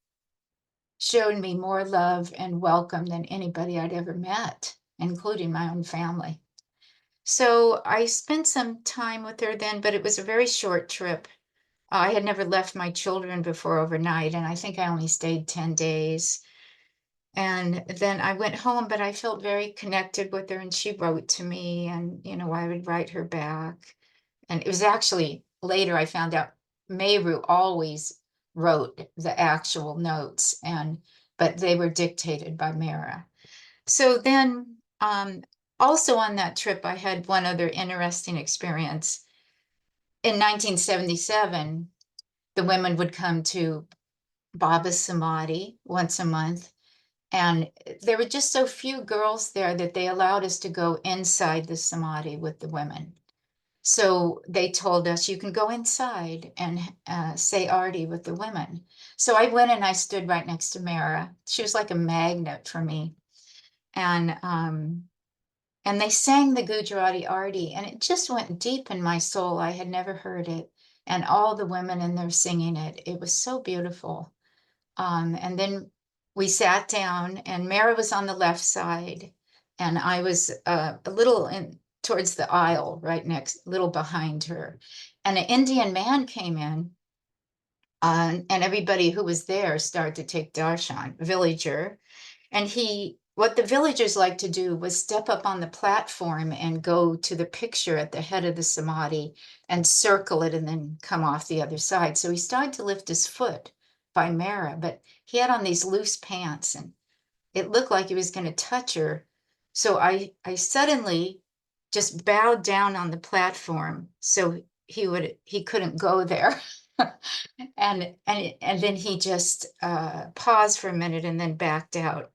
showed me more love and welcome than anybody I'd ever met, including my own family. So I spent some time with her then, but it was a very short trip. I had never left my children before overnight, and I think I only stayed 10 days. And then I went home, but I felt very connected with her, and she wrote to me, and, I would write her back. And it was actually later I found out Meheru always wrote the actual notes, but they were dictated by Mehera. So then, also on that trip, I had one other interesting experience. In 1977, the women would come to Baba's Samadhi once a month. And there were just so few girls there that they allowed us to go inside the Samadhi with the women. So they told us, you can go inside and say Arti with the women. So I went and I stood right next to Mehera. She was like a magnet for me. And they sang the Gujarati Arti, and it just went deep in my soul. I had never heard it. And all the women in there singing it. It was so beautiful. And then we sat down, and Mehera was on the left side, and I was a little towards the aisle, right next, little behind her. And an Indian man came in, and everybody who was there started to take darshan, villager. And what the villagers like to do was step up on the platform and go to the picture at the head of the Samadhi and circle it and then come off the other side. So he started to lift his foot by Mehera, but he had on these loose pants and it looked like he was going to touch her. So I suddenly just bowed down on the platform so he couldn't go there. And then he just paused for a minute and then backed out.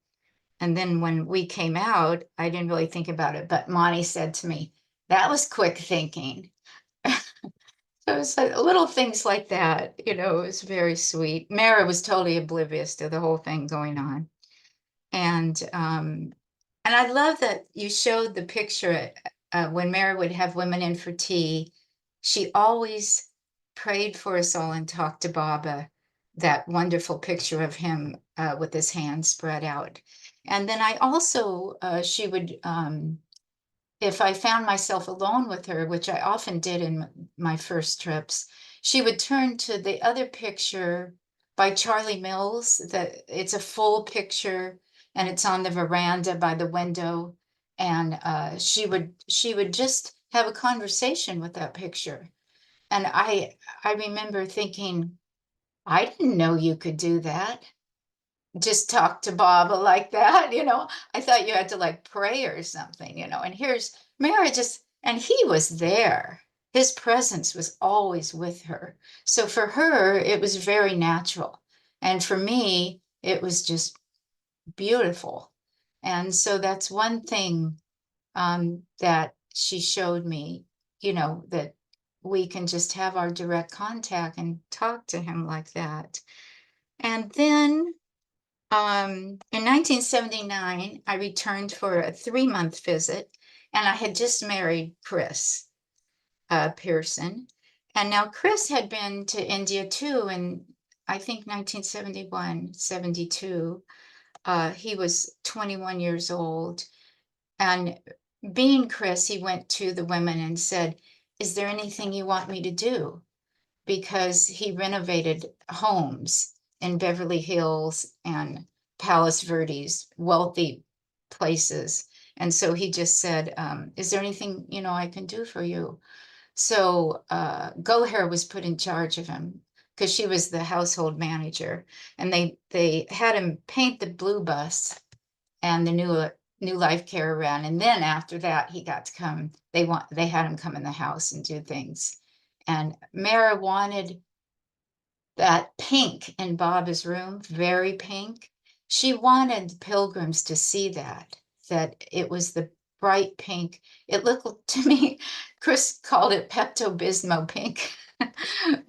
And then when we came out, I didn't really think about it, but Monty said to me, "That was quick thinking." It was like little things like that, it was very sweet. Mara was totally oblivious to the whole thing going on. And I love that you showed the picture when Mara would have women in for tea. She always prayed for us all and talked to Baba, that wonderful picture of him with his hands spread out. And then I also, she would, if I found myself alone with her, which I often did in my first trips, she would turn to the other picture by Charlie Mills, that it's a full picture and it's on the veranda by the window. And she would just have a conversation with that picture. And I remember thinking, I didn't know you could do that. Just talk to Baba like that, I thought you had to like pray or something, and here's Mary and he was there. His presence was always with her. So for her, it was very natural. And for me, it was just beautiful. And so that's one thing that she showed me, that we can just have our direct contact and talk to him like that. And then in 1979, I returned for a 3-month visit, and I had just married Chris Pearson. And now Chris had been to India too, in I think 1971, 72. He was 21 years old. And being Chris, he went to the women and said, "Is there anything you want me to do?" Because he renovated homes in Beverly Hills and Palos Verdes, wealthy places. And so he just said, is there anything, I can do for you? So Goodheart was put in charge of him because she was the household manager. And they had him paint the blue bus and the new life caravan. And then after that, he got to come, they had him come in the house and do things. And Mara wanted that pink in Baba's room, very pink. She wanted pilgrims to see that it was the bright pink. It looked to me, Chris called it Pepto-Bismol pink,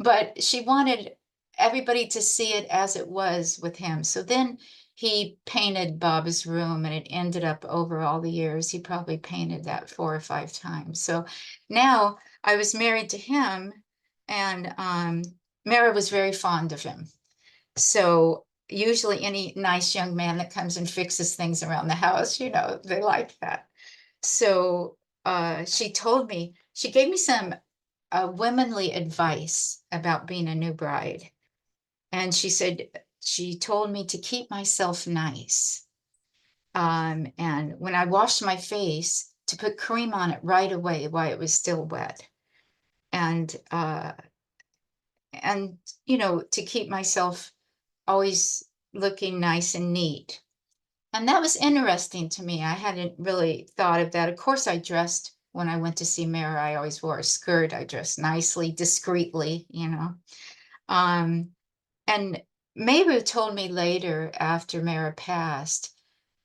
but she wanted everybody to see it as it was with him. So then he painted Baba's room, and it ended up over all the years, he probably painted that 4 or 5 times. So now I was married to him, and Mara was very fond of him. So usually any nice young man that comes and fixes things around the house, they like that. So she gave me some womanly advice about being a new bride. And she told me to keep myself nice. And when I washed my face, to put cream on it right away while it was still wet. And to keep myself always looking nice and neat. And that was interesting to me. I hadn't really thought of that. Of course, I dressed when I went to see Mara. I always wore a skirt. I dressed nicely, discreetly, And Mara told me later, after Mara passed,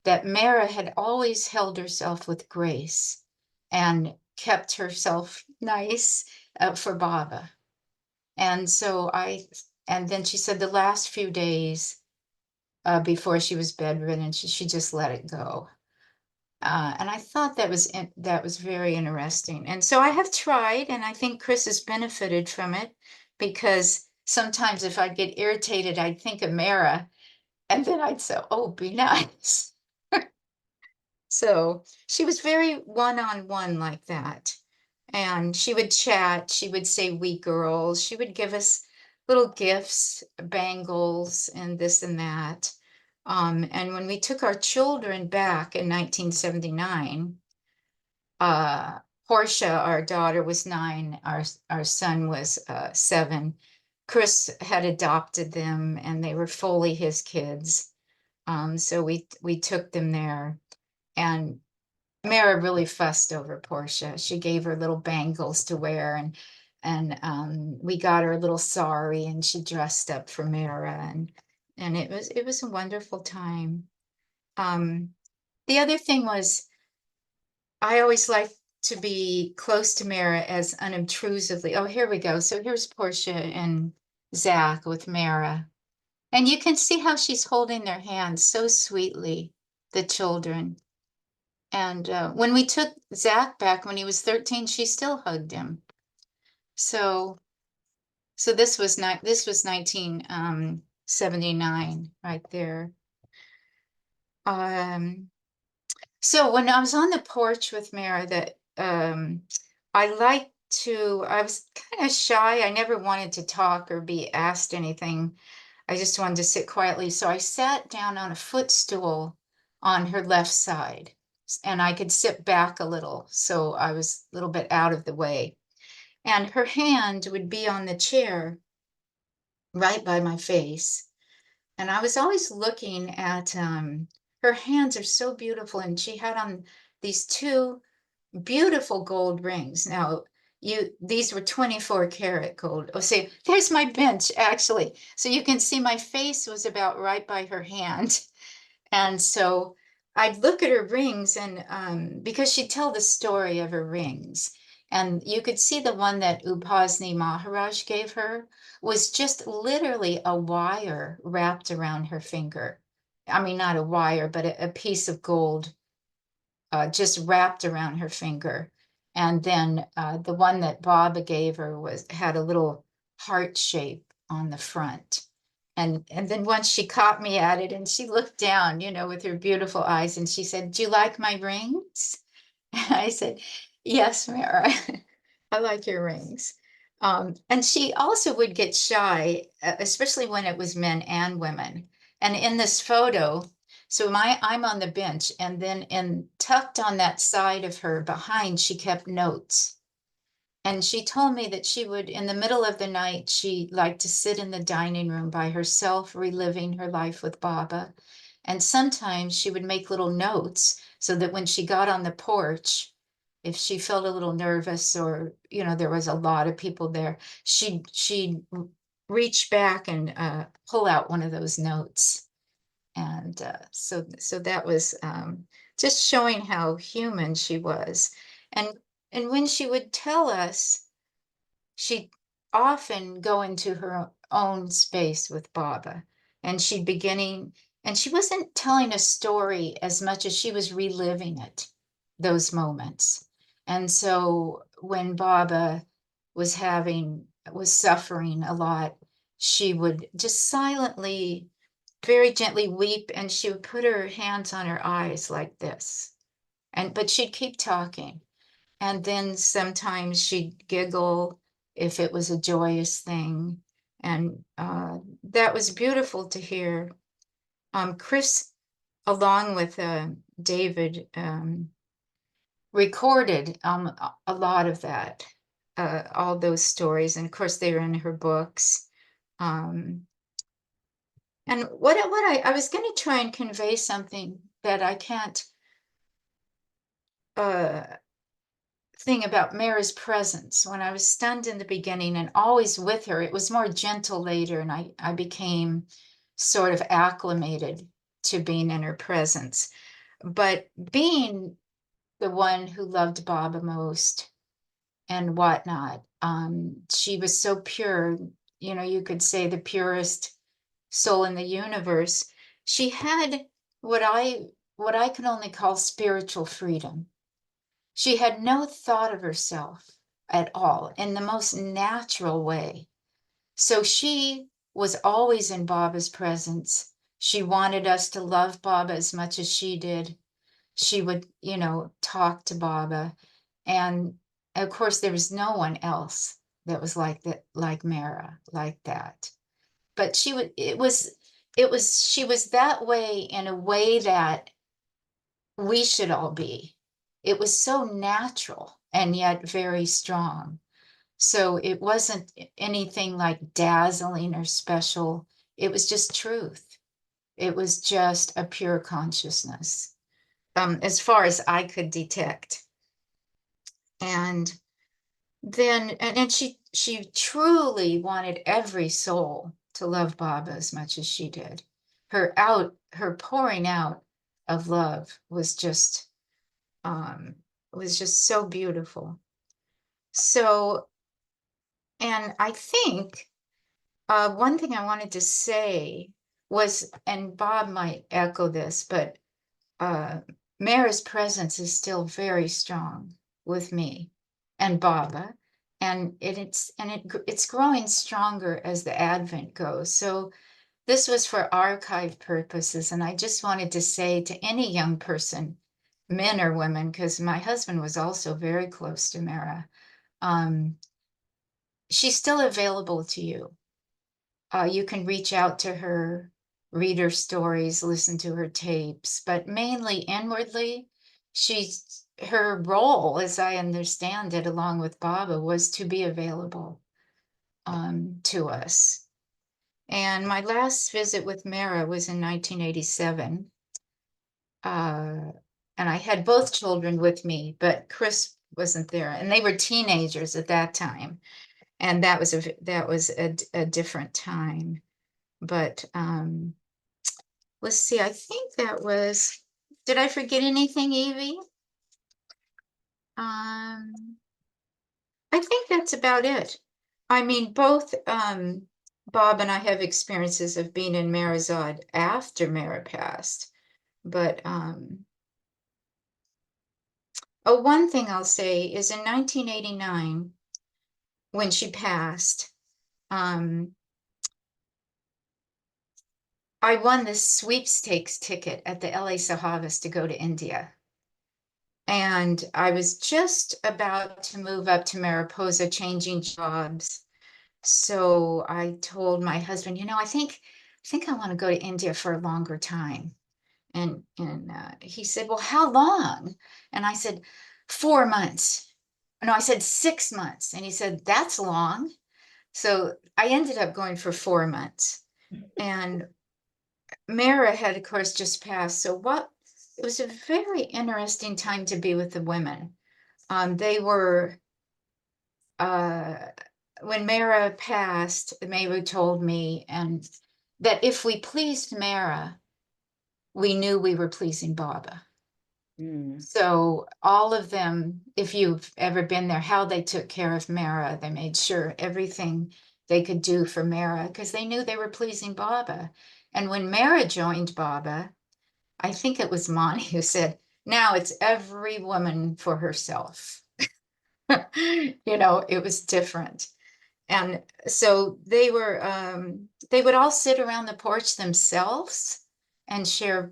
that Mara had always held herself with grace and kept herself nice for Baba. And so and then she said the last few days before she was bedridden, she just let it go. And I thought that was very interesting. And so I have tried, and I think Chris has benefited from it, because sometimes if I'd get irritated, I'd think of Mara, and then I'd say, "Oh, be nice." So she was very one-on-one like that. And she would chat, she would say, "We girls," she would give us little gifts, bangles, and this and that. And when we took our children back in 1979, Portia, our daughter, was 9, our son was 7. Chris had adopted them, and they were fully his kids. So we took them there, and Mara really fussed over Portia. She gave her little bangles to wear, and we got her a little sari, and she dressed up for Mara, and it was a wonderful time. The other thing was, I always liked to be close to Mara as unobtrusively. Oh, here we go. So here's Portia and Zach with Mara. And you can see how she's holding their hands so sweetly, the children. And when we took Zach back when he was 13, she still hugged him. So this was 1979 right there. So when I was on the porch with Mara, I was kind of shy. I never wanted to talk or be asked anything. I just wanted to sit quietly. So I sat down on a footstool on her left side, and I could sit back a little. So I was a little bit out of the way. And her hand would be on the chair right by my face. And I was always looking at her hands are so beautiful. And she had on these two beautiful gold rings. Now, these were 24 karat gold. Oh, see, there's my bench, actually. So you can see my face was about right by her hand. And so I'd look at her rings, and because she'd tell the story of her rings. And you could see the one that Upasni Maharaj gave her was just literally a wire wrapped around her finger. I mean, not a wire, but a piece of gold just wrapped around her finger. And then the one that Baba gave her had a little heart shape on the front. And then once she caught me at it, and she looked down, with her beautiful eyes, and she said, "Do you like my rings?" I said, "Yes, Mara, I like your rings." And she also would get shy, especially when it was men and women. And in this photo, so I'm on the bench, and then tucked on that side of her behind, she kept notes. And she told me that she would, in the middle of the night, she liked to sit in the dining room by herself, reliving her life with Baba. And sometimes she would make little notes so that when she got on the porch, if she felt a little nervous or, there was a lot of people there, she'd reach back and pull out one of those notes. And so that was just showing how human she was. And when she would tell us, she'd often go into her own space with Baba, and and she wasn't telling a story as much as she was reliving those moments. And so when Baba was suffering a lot, she would just silently, very gently weep, and she would put her hands on her eyes like this. But she'd keep talking. And then sometimes she'd giggle if it was a joyous thing. And that was beautiful to hear. Chris, along with David, recorded a lot of that, all those stories. And of course, they were in her books. And what I was going to try and convey something that I can't thing about Mara's presence. When I was stunned in the beginning and always with her, it was more gentle later, and I became sort of acclimated to being in her presence. But being the one who loved Baba most and whatnot, she was so pure, you could say the purest soul in the universe. She had what I can only call spiritual freedom. She had no thought of herself at all in the most natural way. So she was always in Baba's presence. She wanted us to love Baba as much as she did. She would, talk to Baba. And of course, there was no one else that was like that, like Mara, like that. But she was that way in a way that we should all be. It was so natural and yet very strong. So it wasn't anything like dazzling or special. It was just truth. It was just a pure consciousness, as far as I could detect. And then she truly wanted every soul to love Baba as much as she did. Her pouring out of love was just It was just so beautiful. So, and I think one thing I wanted to say was, and Bob might echo this, but Mehera's presence is still very strong with me and Baba, and it's growing stronger as the Advent goes. So this was for archive purposes, and I just wanted to say to any young person, men or women, because my husband was also very close to Mehera, she's still available to you. You can reach out to her, read her stories, listen to her tapes, but mainly inwardly, her role, as I understand it, along with Baba, was to be available to us. And my last visit with Mehera was in 1987. And I had both children with me, but Chris wasn't there, and they were teenagers at that time. And that was a different time. But let's see, I think that was, did I forget anything, Evie? I think that's about it. I mean, both Bob and I have experiences of being in Meherazad after Mehera passed. But one thing I'll say is in 1989, when she passed, I won this sweepstakes ticket at the LA Sahavas to go to India. And I was just about to move up to Mariposa, changing jobs. So I told my husband, I think I want to go to India for a longer time. And he said, well, how long? And I said, 4 months. No, I said 6 months. And he said, that's long. So I ended up going for 4 months. And Mehera had, of course, just passed. So it was a very interesting time to be with the women. They were, when Mehera passed, Mehru told me that if we pleased Mehera, we knew we were pleasing Baba. So all of them, if you've ever been there, how they took care of Mehera, they made sure everything they could do for Mehera because they knew they were pleasing Baba. And when Mehera joined Baba, I think it was Mani who said, now it's every woman for herself. It was different. And so they would all sit around the porch themselves and share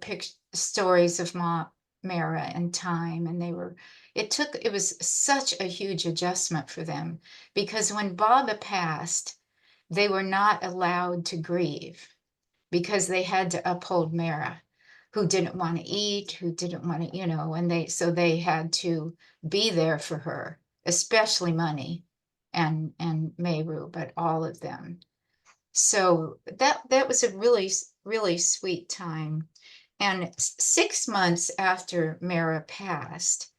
stories of Mehera and time. And it was such a huge adjustment for them because when Baba passed, they were not allowed to grieve because they had to uphold Mehera, who didn't want to eat, who didn't want to, and so they had to be there for her, especially Mani and Mehru, but all of them. So that was a really, really sweet time. And 6 months after Mehera passed,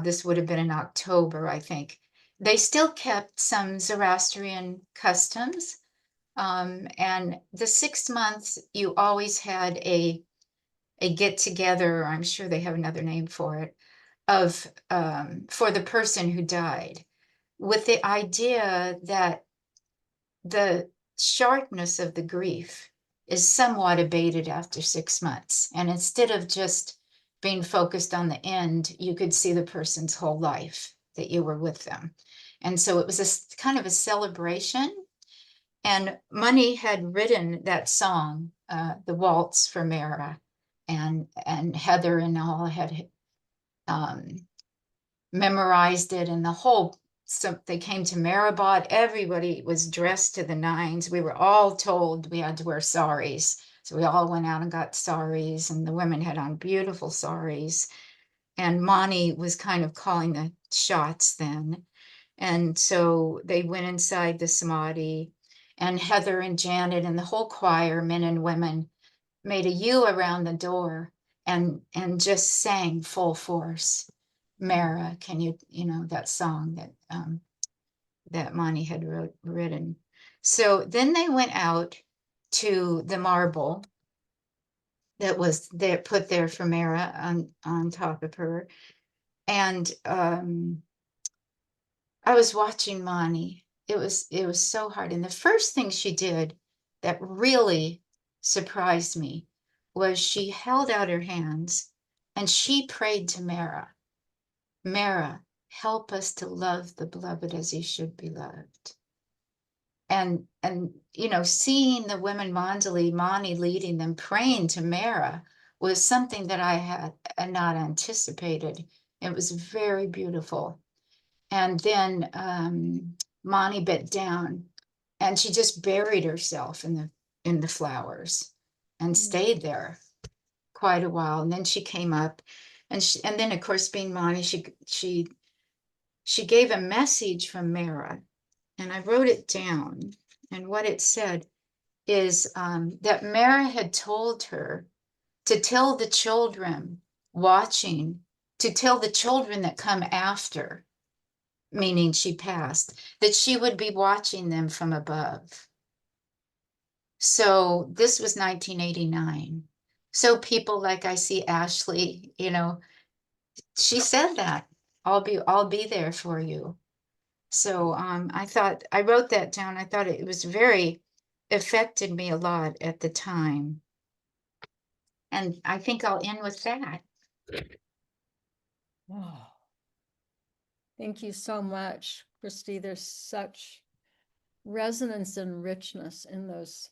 this would have been in October, I think, they still kept some Zoroastrian customs. And the 6 months, you always had a get together, I'm sure they have another name for it, for the person who died, with the idea that the sharpness of the grief is somewhat abated after 6 months. And instead of just being focused on the end, you could see the person's whole life that you were with them. And so it was a kind of a celebration. And Mani had written that song, the waltz for Mehera, and Heather and all had memorized it, and so they came to Meherabad. Everybody was dressed to the nines. We were all told we had to wear saris. So we all went out and got saris, and the women had on beautiful saris. And Mani was kind of calling the shots then. And so they went inside the samadhi, and Heather and Janet and the whole choir, men and women, made a U around the door and just sang full force. Mehera, can you, that song that Mani had written. So then they went out to the marble that was there, put there for Mehera on top of her. And I was watching Mani. It was so hard. And the first thing she did that really surprised me was she held out her hands and she prayed to Mehera. Mehera, help us to love the beloved as he should be loved. And you know, seeing the women Mani leading them, praying to Mehera was something that I had not anticipated. It was very beautiful. And then Mani bent down and she just buried herself in the flowers and stayed there quite a while. And then she came up and then of course being Mani, she gave a message from Mehera, and I wrote it down. And what it said is that Mehera had told her to tell the children watching, to tell the children that come after, meaning she passed, that she would be watching them from above. So this was 1989. So people like I see Ashley, you know, she said that I'll be there for you. So I wrote that down. I thought it was very affected me a lot at the time. And I think I'll end with that.
Wow. Thank you so much, Christi. There's such resonance and richness in those.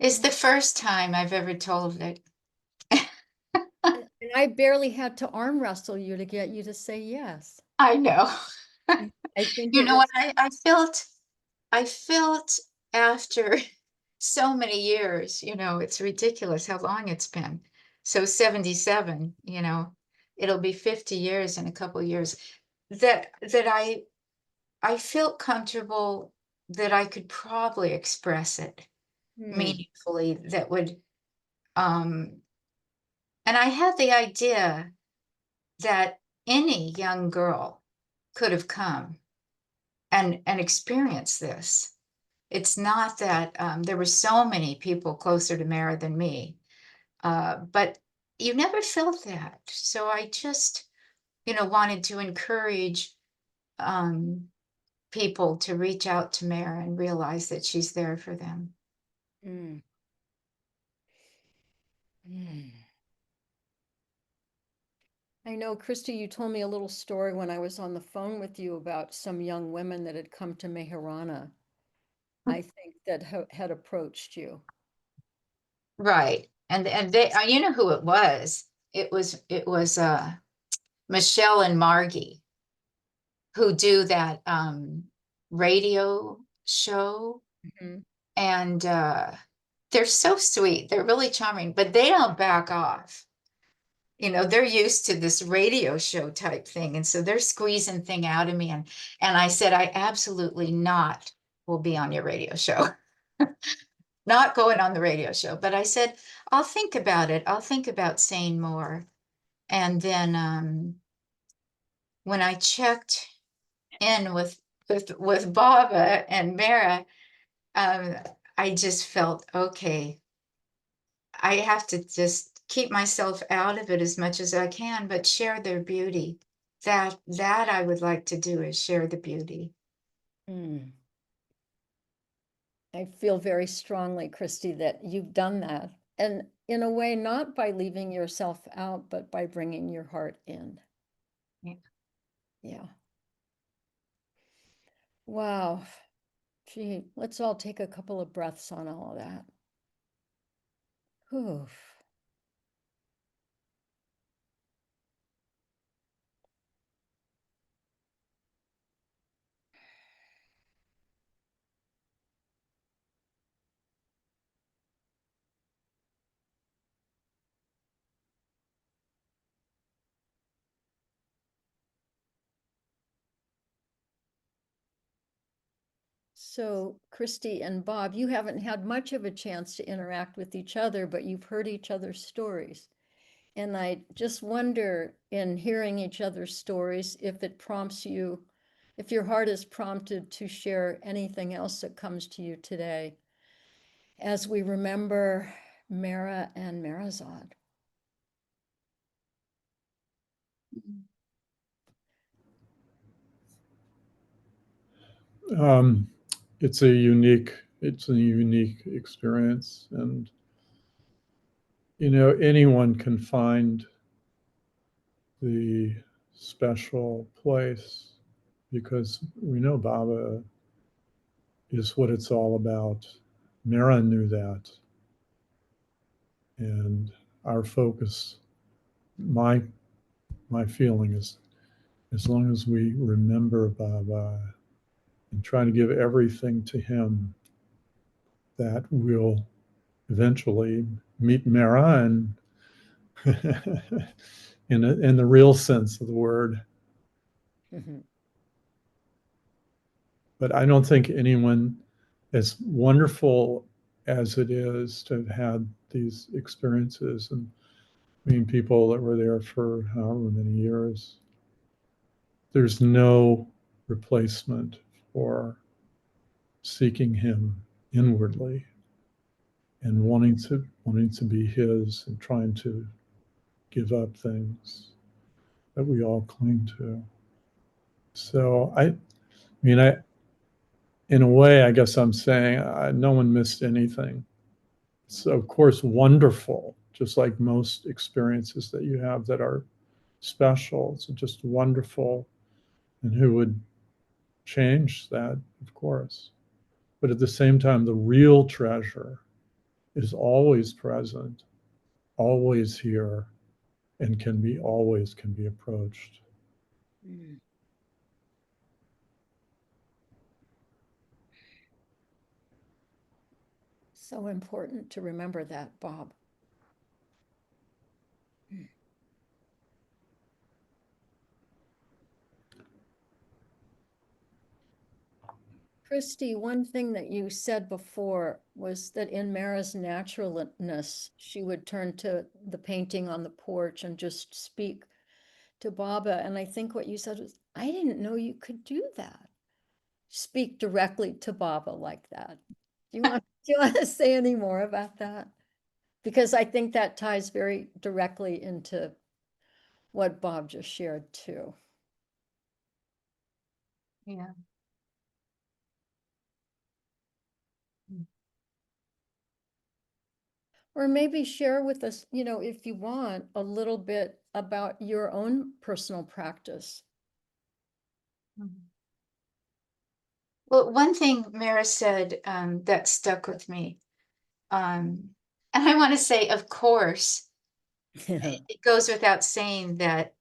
It's the first time I've ever told it.
And I barely had to arm wrestle you to get you to say yes.
I know.
I think
You
it
know
was,
what I felt after so many years, you know, it's ridiculous how long it's been. So 77, you know, it'll be 50 years in a couple of years that I felt comfortable that I could probably express it meaningfully that would and I had the idea that any young girl could have come and experienced this. It's not that there were so many people closer to Mehera than me, but you never felt that. So I just, you know, wanted to encourage people to reach out to Mehera and realize that she's there for them.
Mm. Mm. I know, Christi, you told me a little story when I was on the phone with you about some young women that had come to Meherana, I think, that had approached you.
Right. And they, you know who it was? It was Michelle and Margie, who do that radio show.
Mhm.
And they're so sweet. They're really charming, but they don't back off. You know, they're used to this radio show type thing. And so they're squeezing thing out of me. And I said, I absolutely not will be on your radio show. Not going on the radio show. But I said, I'll think about it. I'll think about saying more. And then when I checked in with Baba and Mehera, I just felt, okay, I have to just keep myself out of it as much as I can, but share their beauty. That I would like to do is share the beauty.
Mm. I feel very strongly, Christi, that you've done that. And in a way, not by leaving yourself out, but by bringing your heart in.
Yeah.
Yeah. Wow. Gee, let's all take a couple of breaths on all of that. Whew. So, Christi and Bob, you haven't had much of a chance to interact with each other, but you've heard each other's stories. And I just wonder, in hearing each other's stories, if it prompts you, if your heart is prompted to share anything else that comes to you today as we remember Mehera and Meherazad.
Um, it's a unique experience, and anyone can find the special place because we know Baba is what it's all about. Mehera knew that, and our focus, my feeling is, as long as we remember Baba and try to give everything to him, that we'll eventually meet Mehera, and in the real sense of the word.
Mhm.
But I don't think anyone, as wonderful as it is to have had these experiences and meeting people that were there for however many years, there's no replacement for seeking him inwardly and wanting to be his and trying to give up things that we all cling to. So I mean, in a way, I guess I'm saying no one missed anything. It's of course wonderful, just like most experiences that you have that are special. It's just wonderful, and who would change that, of course. But at the same time, the real treasure is always present, always here, and always can be approached.
Mm. So important to remember that, Bob. Christi, one thing that you said before was that in Mara's naturalness, she would turn to the painting on the porch and just speak to Baba. And I think what you said was, I didn't know you could do that. Speak directly to Baba like that. Do you want to say any more about that? Because I think that ties very directly into what Bob just shared too.
Yeah.
Or maybe share with us, if you want, a little bit about your own personal practice.
Well, one thing Mara said that stuck with me, and I want to say, of course, it goes without saying that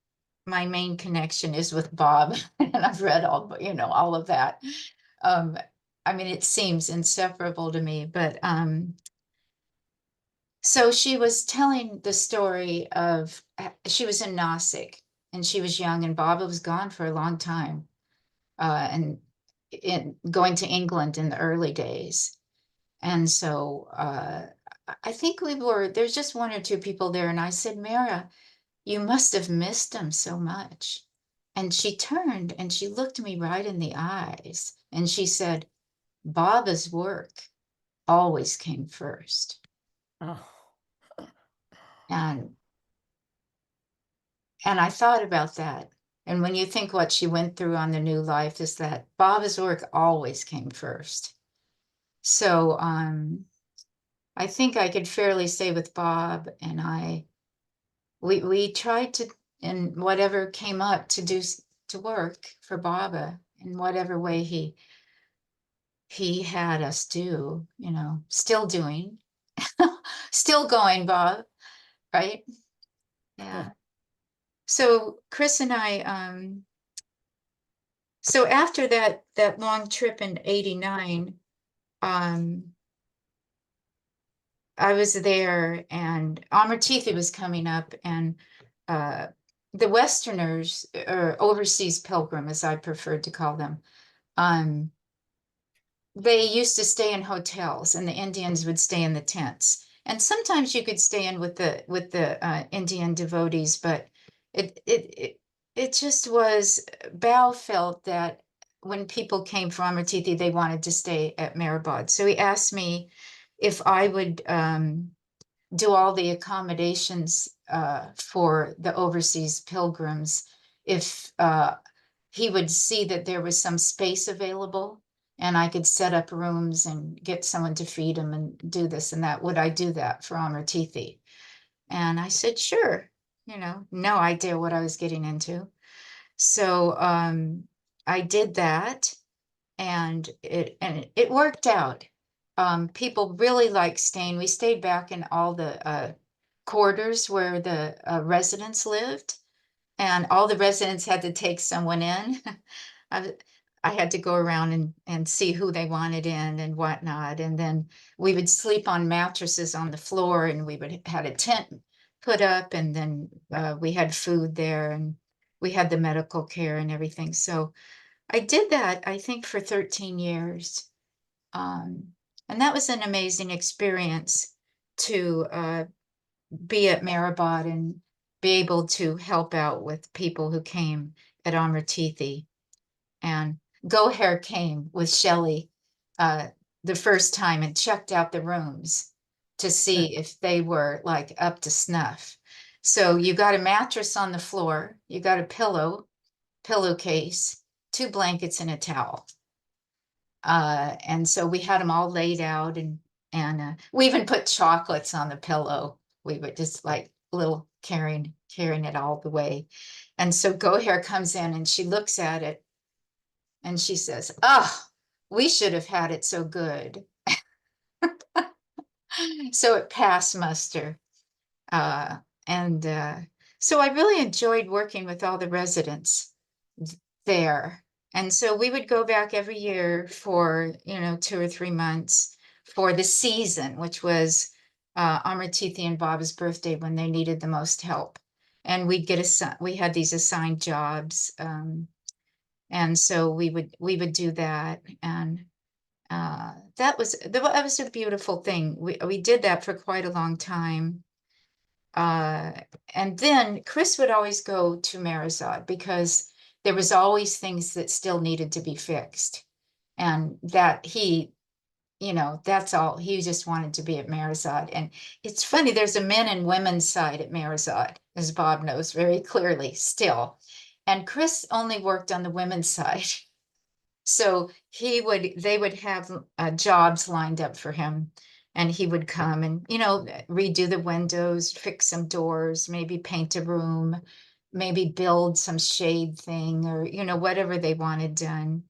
my main connection is with Bob, and I've read all of that. I mean, it seems inseparable to me, but so she was telling the story of she was in Nasic and she was young, and Baba was gone for a long time, and going to England in the early days. And so I think there's just one or two people there. And I said, Mara, you must have missed him so much. And she turned and she looked me right in the eyes and she said, Baba's work always came first.
Oh.
And I thought about that. And when you think what she went through on the new life, is that Baba's work always came first. So I think I could fairly say with Bob and we tried to, in whatever came up, to work for Baba in whatever way he had us do, still doing, still going, Bob, right? Yeah. So Chris and I, so after that long trip in '89, I was there and Amartithi was coming up, and the Westerners, or overseas pilgrim, as I preferred to call them, they used to stay in hotels, and the Indians would stay in the tents. And sometimes you could stay in with the Indian devotees, but it just was. Bao felt that when people came from Amartithi, they wanted to stay at Meherabad. So he asked me if I would do all the accommodations for the overseas pilgrims, if he would see that there was some space available. and I could set up rooms and get someone to feed them and do this and that. Would I do that for Amrtithi? And I said, sure. You know, no idea what I was getting into. So I did that, and it worked out. People really liked staying. We stayed back in all the quarters where the residents lived, and all the residents had to take someone in. I, I had to go around and see who they wanted in and whatnot. And then we would sleep on mattresses on the floor, and we would had a tent put up, and then we had food there, and we had the medical care and everything. So I did that, I think, for 13 years. And that was an amazing experience to be at Meherabad and be able to help out with people who came at Amrtithi. And Goodheart came with Shelley the first time and checked out the rooms to see if they were like up to snuff. So you got a mattress on the floor, you got a pillowcase, 2 blankets and a towel. And so we had them all laid out, and we even put chocolates on the pillow. We would just like little carrying it all the way. And so Goodheart comes in and she looks at it and she says, "Oh, we should have had it so good." So it passed muster. And so I really enjoyed working with all the residents there. And so we would go back every year for, 2 or 3 months for the season, which was Amrtithi and Baba's birthday, when they needed the most help. And we'd we had these assigned jobs. And so we would do that. And that was a beautiful thing. We did that for quite a long time. And then Chris would always go to Meherazad because there was always things that still needed to be fixed. And that that's all. He just wanted to be at Meherazad. And it's funny, there's a men and women's side at Meherazad, as Bob knows very clearly still. And Chris only worked on the women's side. So they would have jobs lined up for him, and he would come and, redo the windows, fix some doors, maybe paint a room, maybe build some shade thing, or, whatever they wanted done.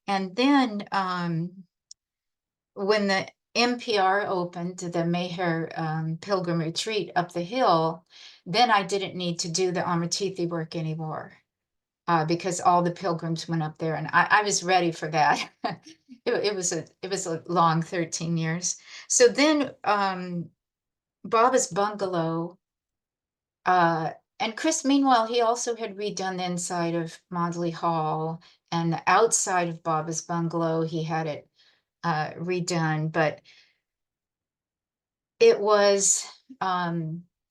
And then when the MPR opened, the Meher Pilgrim Retreat up the hill, then I didn't need to do the Amrtithi work anymore. Because all the pilgrims went up there, and I was ready for that. It was a long 13 years. So then Baba's bungalow, and Chris, meanwhile, he also had redone the inside of Mandalay Hall, and the outside of Baba's bungalow, he had it redone, but it was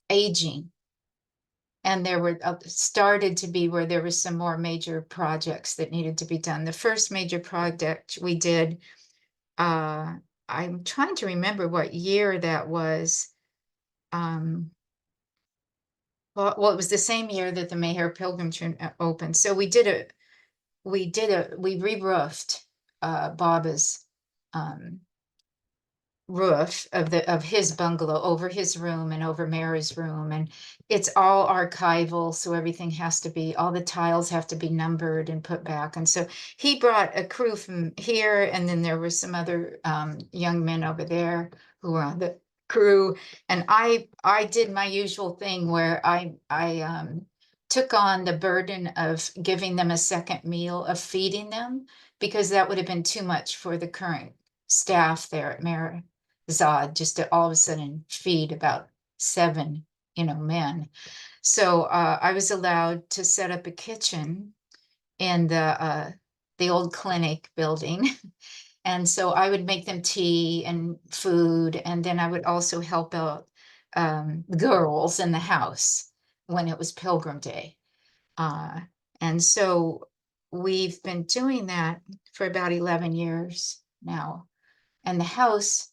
aging. And there were started to be where there was some more major projects that needed to be done. The first major project we did, I'm trying to remember what year that was. Well, it was the same year that the Meher Pilgrim opened. So we re-roofed Baba's roof of his bungalow over his room and over Mary's room, and it's all archival, so everything has to be, all the tiles have to be numbered and put back. And so he brought a crew from here, and then there were some other young men over there who were on the crew, and I did my usual thing where I took on the burden of giving them a second meal, of feeding them, because that would have been too much for the current staff there at Meherazad, just to all of a sudden feed about 7, men. So I was allowed to set up a kitchen in the old clinic building. And so I would make them tea and food, and then I would also help out the girls in the house when it was Pilgrim Day. And so we've been doing that for about 11 years now. And the house,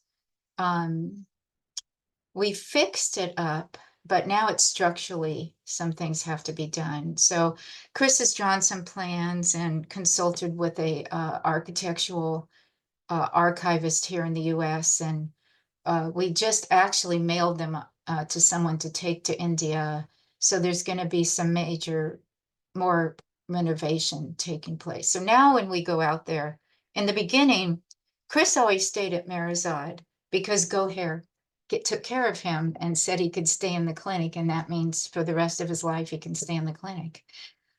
we fixed it up, but now it's structurally, some things have to be done. So Chris has drawn some plans and consulted with a architectural archivist here in the US, and we just actually mailed them to someone to take to India. So there's going to be some more renovation taking place. So now when we go out there, in the beginning, Chris always stayed at Meherazad because Goodheart took care of him and said he could stay in the clinic, and that means for the rest of his life he can stay in the clinic.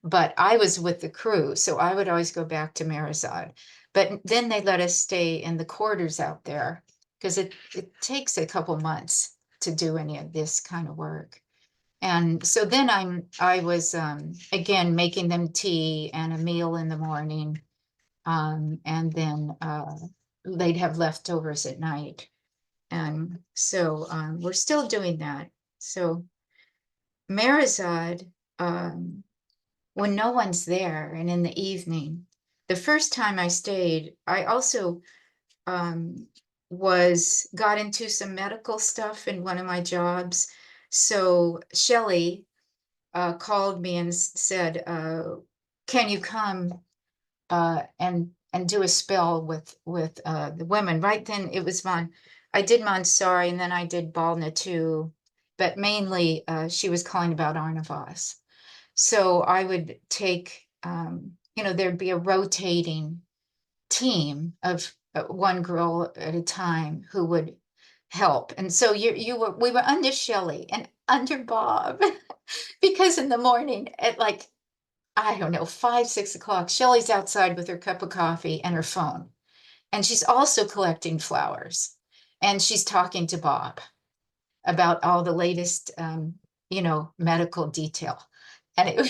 But I was with the crew, so I would always go back to Meherazad. But then they let us stay in the quarters out there because it takes a couple months to do any of this kind of work. And so then I was again making them tea and a meal in the morning, and then they'd have leftovers at night. And so we're still doing that. So Meherazad, when no one's there and in the evening, the first time I stayed, I also got into some medical stuff in one of my jobs. So Shelley called me and said, can you come and do a spell with the women? Right then it was I did Montessori, and then I did Balna too, but mainly she was calling about Arnavas. So I would take, there'd be a rotating team of one girl at a time who would help. And so we were under Shelley and under Bob because in the morning at like, I don't know, 5, 6 o'clock, Shelley's outside with her cup of coffee and her phone. And she's also collecting flowers. And she's talking to Bob about all the latest, medical detail. And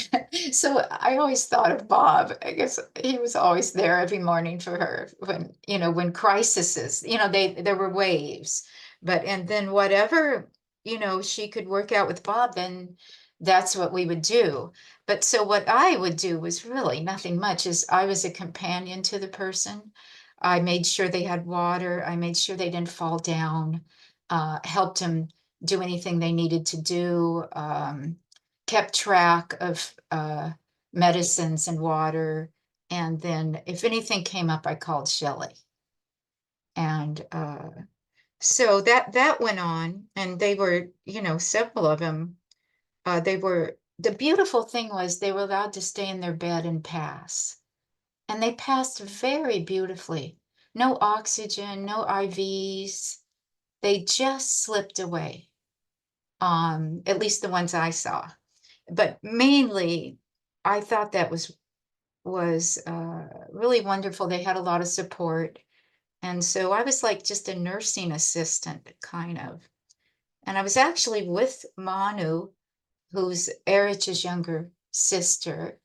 so I always thought of Bob. I guess he was always there every morning for her when crises, there were waves. And then whatever, she could work out with Bob, then that's what we would do. But so what I would do was really nothing much, is I was a companion to the person. I made sure they had water. I made sure they didn't fall down, helped them do anything they needed to do, kept track of medicines and water. And then if anything came up, I called Shelley. And so that went on, and they were, several of them, the beautiful thing was they were allowed to stay in their bed and pass. And they passed very beautifully. No oxygen, no IVs. They just slipped away. At least the ones I saw. But mainly, I thought that was really wonderful. They had a lot of support. And so I was like just a nursing assistant, kind of. And I was actually with Manu, who's Erich's younger sister,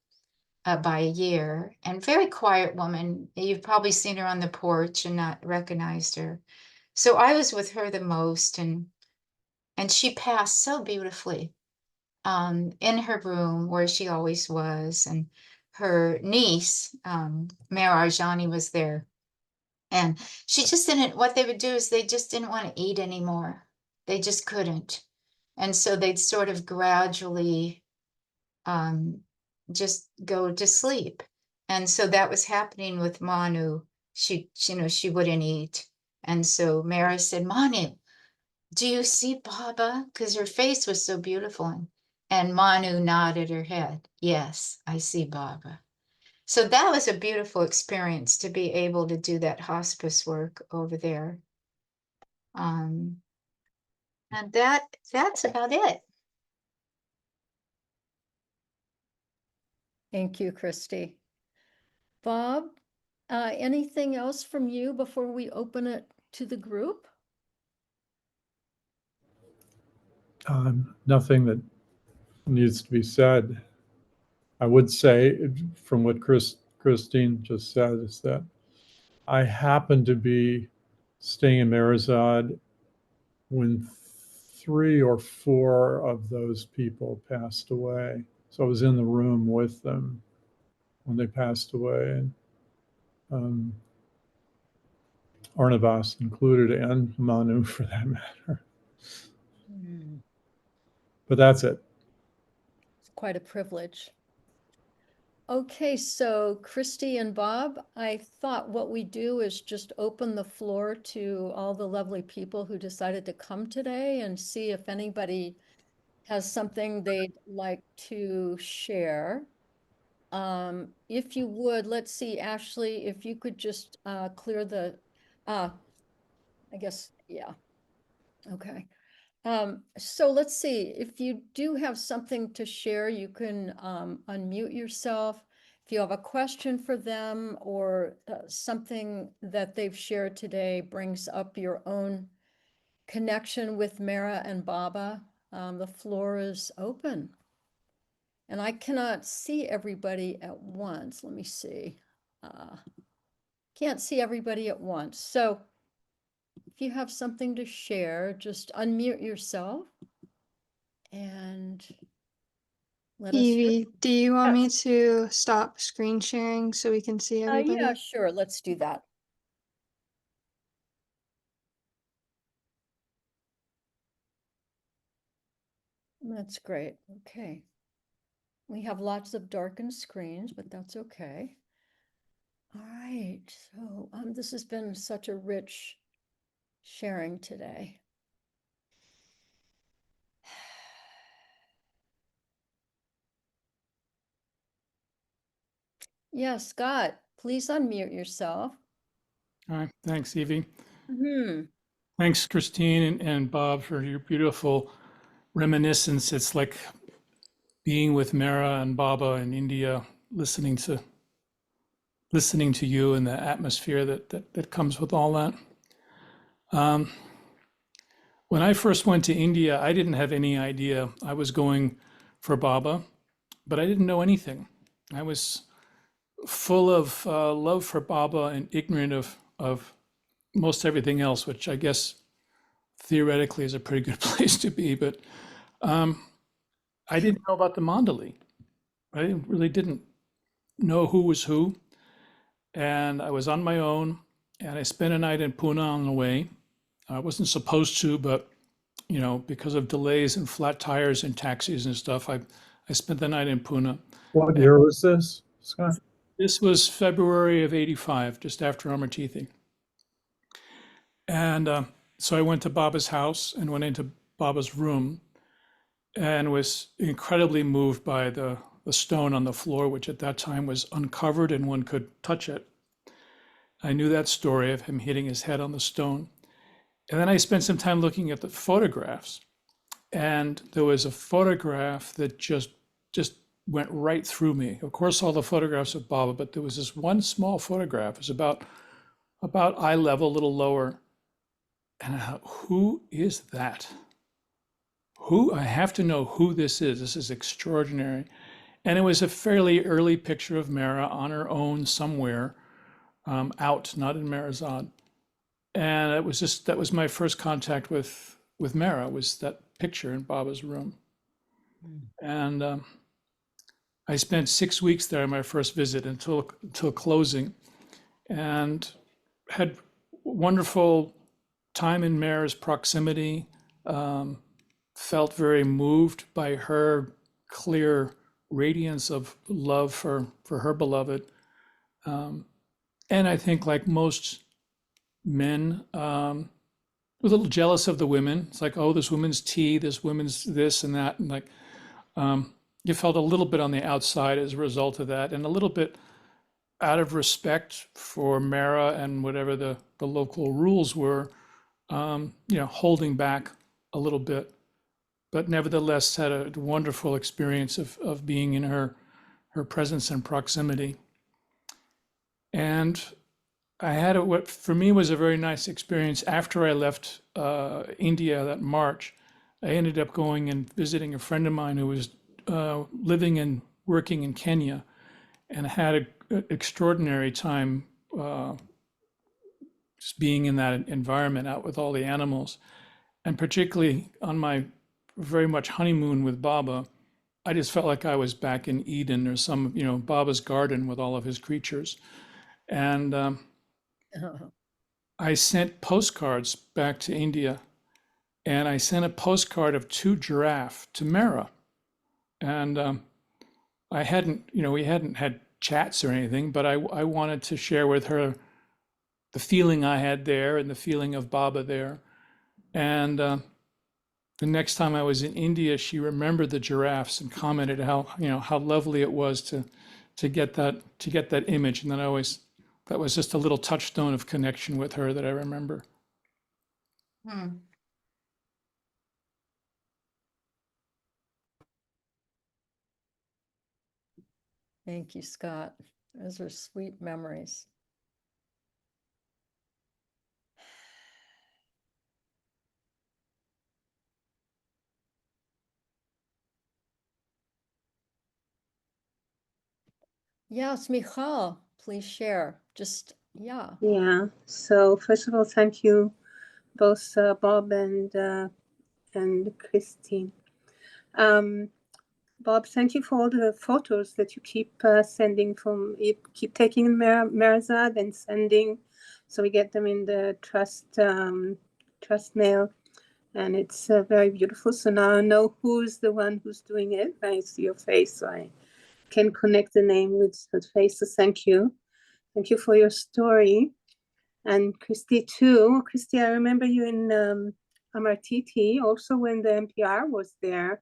by a year, and very quiet woman. You've probably seen her on the porch and not recognized her. So I was with her the most, and she passed so beautifully in her room where she always was. And her niece, Mehera was there. And she just didn't, what they would do is they just didn't want to eat anymore. They just couldn't. And so they'd sort of gradually just go to sleep. And so that was happening with Manu. She wouldn't eat. And so Mehera said, Manu, do you see Baba? Because her face was so beautiful. And Manu nodded her head. Yes, I see Baba. So that was a beautiful experience to be able to do that hospice work over there. And that's about it.
Thank you, Christi. Bob, anything else from you before we open it to the group?
Nothing that needs to be said. I would say, from what Christine just said, is that I happened to be staying in Meherazad when 3 or 4 of those people passed away. So I was in the room with them when they passed away, and Arnavas included, and Manu for that matter. But that's it.
It's quite a privilege. Okay, so Christy and Bob, I thought what we do is just open the floor to all the lovely people who decided to come today and see if anybody has something they'd like to share. If you would, let's see, Ashley, if you could just clear the, I guess, yeah, okay. So let's see, if you do have something to share, you can unmute yourself. If you have a question for them or something that they've shared today brings up your own connection with Mehera and Baba, the floor is open. And I cannot see everybody at once. Let me see. Can't see everybody at once. So if you have something to share, just unmute yourself and let us hear.
Evie, do you want me
Yes.
to stop screen sharing so we can see everybody?
Yeah, sure. Let's do that. That's great. Okay. We have lots of darkened screens, but that's okay. All right. So this has been such a rich sharing today. Yeah, Scott, please unmute yourself.
All right, thanks, Evie.
Hmm.
Thanks, Christine and Bob, for your beautiful reminiscence. It's like being with Mehera and Baba in India, listening to you and the atmosphere that comes with all that. When I first went to India, I didn't have any idea I was going for Baba, but I didn't know anything. I was full of love for Baba and ignorant of most everything else, which I guess theoretically is a pretty good place to be. But I didn't know about the mandali. I really didn't know who was who. And I was on my own, and I spent a night in Pune on the way. I wasn't supposed to, but because of delays and flat tires and taxis and stuff, I spent the night in Pune.
What year was this, Scott?
This was February of '85, just after Amar Tithi. And so I went to Baba's house and went into Baba's room and was incredibly moved by the stone on the floor, which at that time was uncovered and one could touch it. I knew that story of him hitting his head on the stone. And then I spent some time looking at the photographs. And there was a photograph that just went right through me. Of course, all the photographs of Baba, but there was this one small photograph. It was about eye level, a little lower. And I thought, who is that? I have to know who this is. This is extraordinary. And it was a fairly early picture of Mehera on her own somewhere, out, not in Meherazad. And it was that was my first contact with Mehera, was that picture in Baba's room. And I spent 6 weeks there on my first visit until closing, and had wonderful time in Mehera's proximity. Felt very moved by her clear radiance of love for her beloved. And I think, like most men, was a little jealous of the women. It's like, oh, this woman's tea, this woman's this and that. And like, you felt a little bit on the outside as a result of that, and a little bit out of respect for Mehera and whatever the local rules were, holding back a little bit. But nevertheless had a wonderful experience of being in her presence and proximity. And I had what for me was a very nice experience. After I left India that March, I ended up going and visiting a friend of mine who was living and working in Kenya, and had an extraordinary time just being in that environment, out with all the animals. And particularly on my very much honeymoon with Baba, I just felt like I was back in Eden or some, Baba's garden with all of his creatures. And I sent postcards back to India, and I sent a postcard of 2 giraffe to Mehera. And I hadn't, we hadn't had chats or anything, but I wanted to share with her the feeling I had there and the feeling of Baba there. And the next time I was in India, she remembered the giraffes and commented how lovely it was to get that image. And then that was just a little touchstone of connection with her that I remember.
Hmm.
Thank you, Scott. Those are sweet memories. Yes, Michal, please share. Just, yeah.
Yeah. So first of all, thank you both Bob and Christi. Bob, thank you for all the photos that you keep sending you keep taking in Meherazad and sending, so we get them in the trust mail, and it's very beautiful. So now I know who's the one who's doing it. I see your face, so I can connect the name with the face. So thank you for your story, and Christi too. Christi, I remember you in Amartiti also when the NPR was there.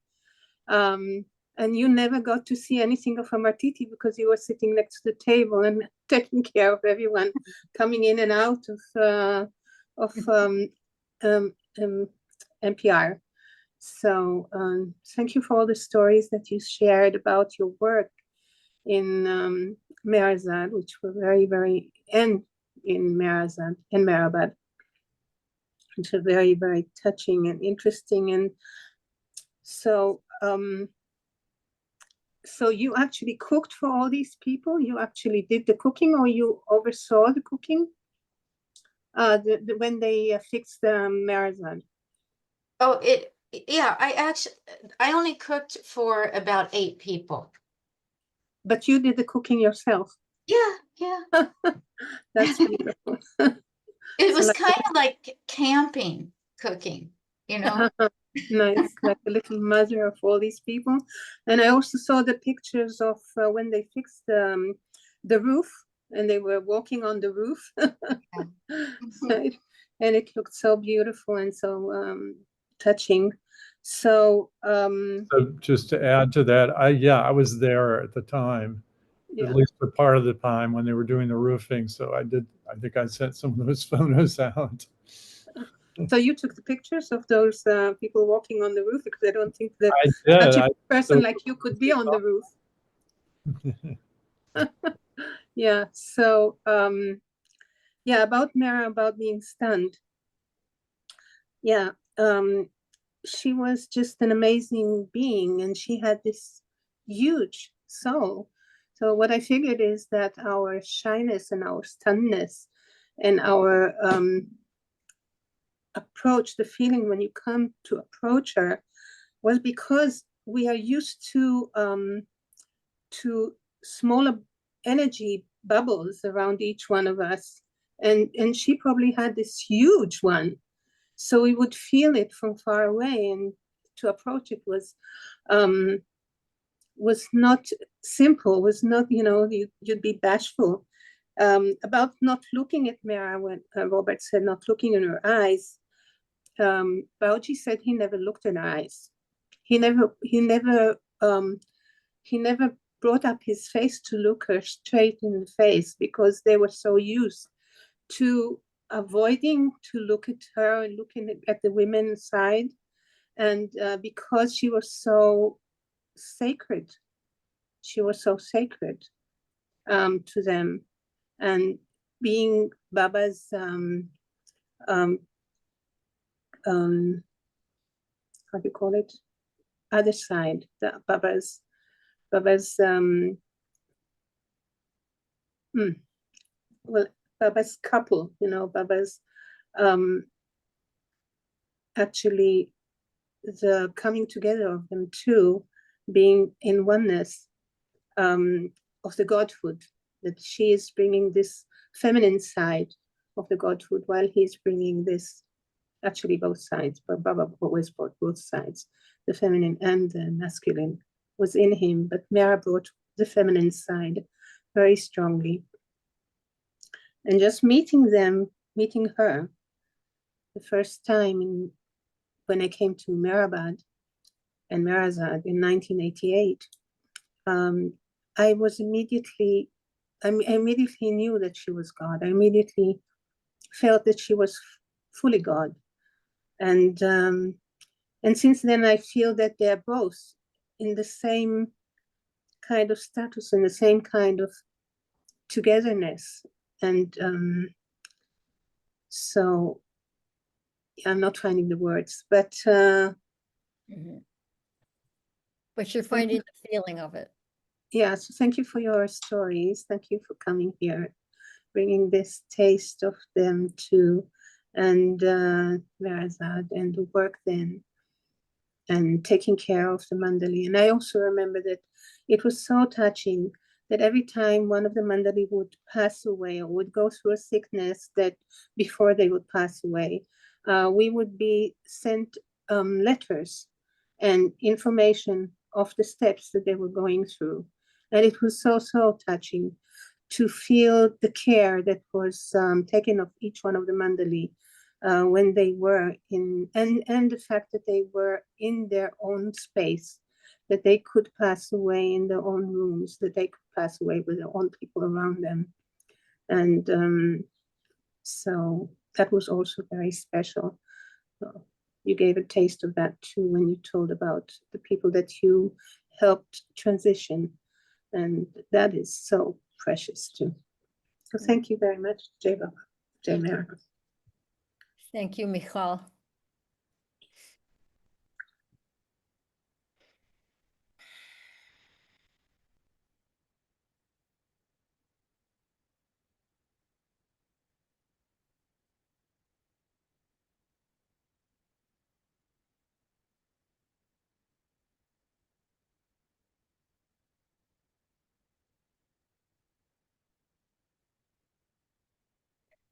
And you never got to see anything of Amartiti because you were sitting next to the table and taking care of everyone coming in and out of NPR. So thank you for all the stories that you shared about your work in Meherazad, which were very, very, and in Meherazad and Meherabad, which are very, very touching and interesting. And so so you actually cooked for all these people? You actually did the cooking, or you oversaw the cooking when they fixed the Meherazad?
Oh, yeah, I only cooked for about 8 people.
But you did the cooking yourself?
Yeah.
That's beautiful.
It
So
was
like
kind of like camping cooking,
nice, like a little mother of all these people. And I also saw the pictures of when they fixed the roof, and they were walking on the roof. Right? And it looked so beautiful and so touching. So
So just to add to that, I was there at the time,
yeah.
at least for part of the time when they were doing the roofing. So I think I sent some of those photos out.
So you took the pictures of those people walking on the roof, because I don't think that
I did.
such a person like you could be on the roof. Yeah. So yeah, about Mehera, about being stunned. Yeah. She was just an amazing being, and she had this huge soul. So what I figured is that our shyness and our stunnedness and our approach, the feeling when you come to approach her, was because we are used to smaller energy bubbles around each one of us, and she probably had this huge one, so we would feel it from far away, and to approach it was not simple, was not, you'd be bashful. About not looking at Mehera, when Robert said not looking in her eyes, Bauji said he never looked in her eyes. He never brought up his face to look her straight in the face, because they were so used to avoiding to look at her and looking at the women's side. And because she was so sacred, to them. And being Baba's how do you call it? Other side, Baba's Baba's couple, Baba's actually the coming together of them two, being in oneness of the godhood, that she is bringing this feminine side of the godhood, while he's bringing this, actually both sides, but Baba always brought both sides, the feminine and the masculine was in him, but Mehera brought the feminine side very strongly. And just meeting her the first time when I came to Mehera and Meherazad in 1988, I immediately knew that she was God. I immediately felt that she was fully God. And since then, I feel that they're both in the same kind of status, in the same kind of togetherness. And so I'm not finding the words, but
Mhm. But you're finding the feeling of it.
yeah, so thank you for your stories. Thank you for coming here, bringing this taste of them too, and Meherazad, and the work then, and taking care of the mandali. And I also remember that it was so touching that every time one of the mandali would pass away or would go through a sickness, that before they would pass away, we would be sent letters and information of the steps that they were going through. And it was so, so touching to feel the care that was taken of each one of the mandali when they were in, and the fact that they were in their own space, that they could pass away in their own rooms, that they could pass away with their own people around them. And so that was also very special. So you gave a taste of that too when you told about the people that you helped transition. And that is so precious too. So thank you very much, Jay Baba, Jay Mehera.
Thank you, Michal.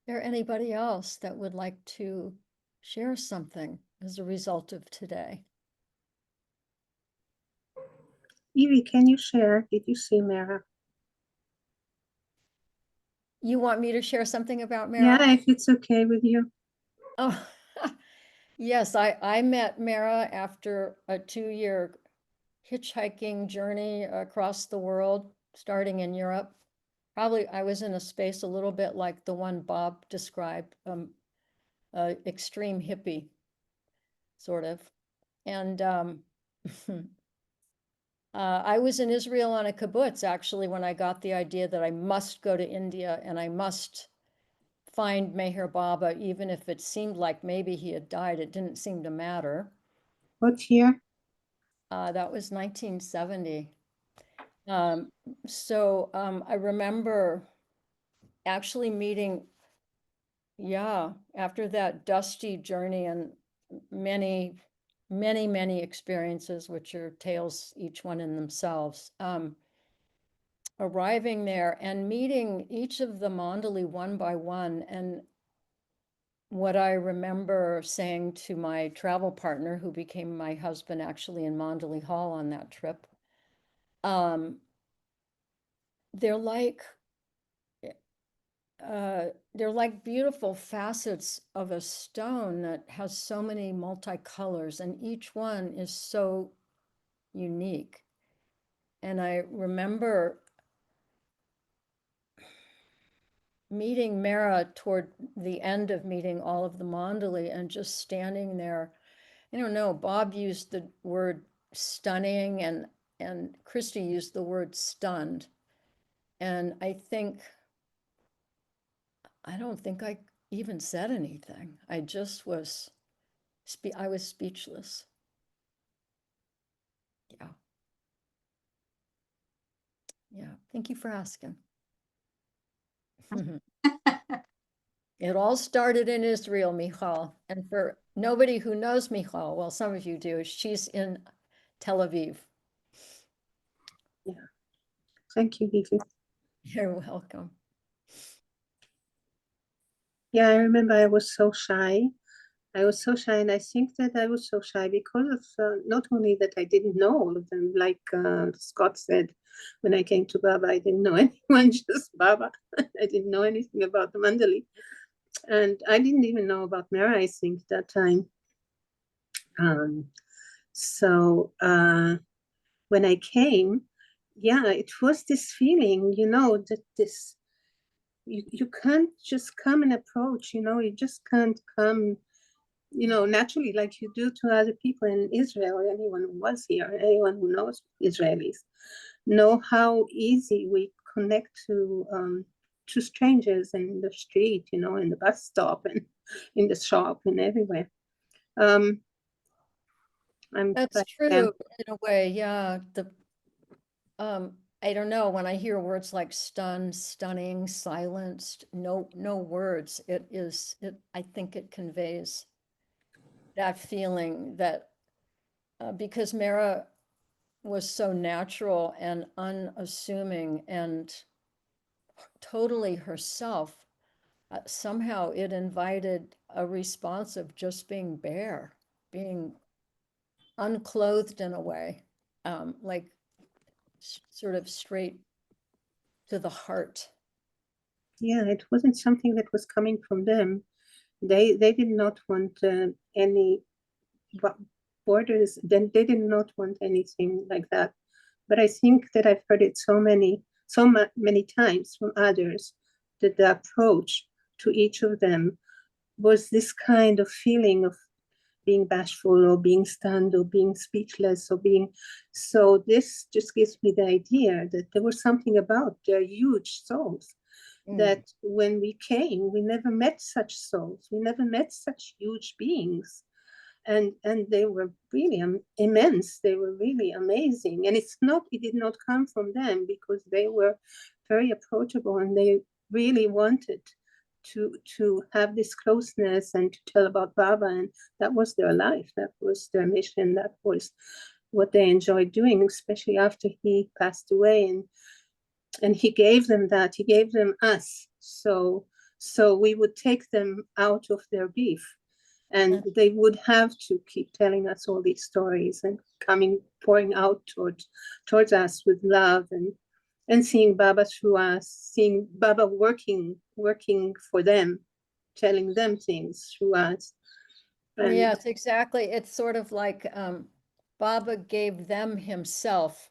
Is there anybody else that would like to share something as a result of today?
Evie, can you share? Did you see Mehera?
You want me to share something about Mehera?
Yeah, if it's okay with you.
Oh, yes, I met Mehera after a 2-year hitchhiking journey across the world, starting in Europe. Probably I was in a space a little bit like the one Bob described, extreme hippie, sort of. And I was in Israel on a kibbutz, actually, when I got the idea that I must go to India and I must find Meher Baba, even if it seemed like maybe he had died. It didn't seem to matter.
What year?
That was 1970. I remember actually meeting, after that dusty journey and many, many, many experiences, which are tales, each one in themselves, arriving there and meeting each of the mandali one by one. And what I remember saying to my travel partner, who became my husband actually in Mandali Hall on that trip, they're like beautiful facets of a stone that has so many multicolors, and each one is so unique. And I remember meeting Mehera toward the end of meeting all of the mandali and just standing there. I don't know, Bob used the word stunning and Christi used the word stunned. And I don't think I even said anything. I just was, I was speechless. Yeah. Yeah. Thank you for asking. It all started in Israel, Michal. And for nobody who knows Michal, well, some of you do, she's in Tel Aviv.
Yeah. Thank you, Evie.
You're welcome.
Yeah, I remember I was so shy. I was so shy, and I think that I was so shy because of not only that I didn't know all of them, like Scott said, when I came to Baba, I didn't know anyone, just Baba. I didn't know anything about the Mandali. And I didn't even know about Mehera, I think, that time. So when I came, yeah, it was this feeling, you know, that this, you can't just come and approach, you know, you just can't come, you know, naturally like you do to other people in Israel. Anyone who was here, anyone who knows Israelis, know how easy we connect to strangers in the street, you know, in the bus stop and in the shop and everywhere.
That's true in a way, yeah. I don't know, when I hear words like stunned, stunning, silenced, no words, I think it conveys that feeling that because Mehera was so natural and unassuming and totally herself, somehow it invited a response of just being bare, being unclothed in a way, like sort of straight to the heart.
Yeah, it wasn't something that was coming from them. They did not want any borders. Then they did not want anything like that. But I think that I've heard it so many times from others, that the approach to each of them was this kind of feeling of being bashful or being stunned or being speechless or being, so this just gives me the idea that there was something about their huge souls that when we came, we never met such souls, we never met such huge beings. And they were really immense, they were really amazing. And it did not come from them, because they were very approachable and they really wanted to have this closeness and to tell about Baba, and that was their life, that was their mission, that was what they enjoyed doing, especially after he passed away. And he gave them that, he gave them us, so we would take them out of their beef, and they would have to keep telling us all these stories and pouring out towards us with love, and seeing Baba through us, seeing Baba working for them, telling them things through us. And
yes, exactly. It's sort of like Baba gave them himself,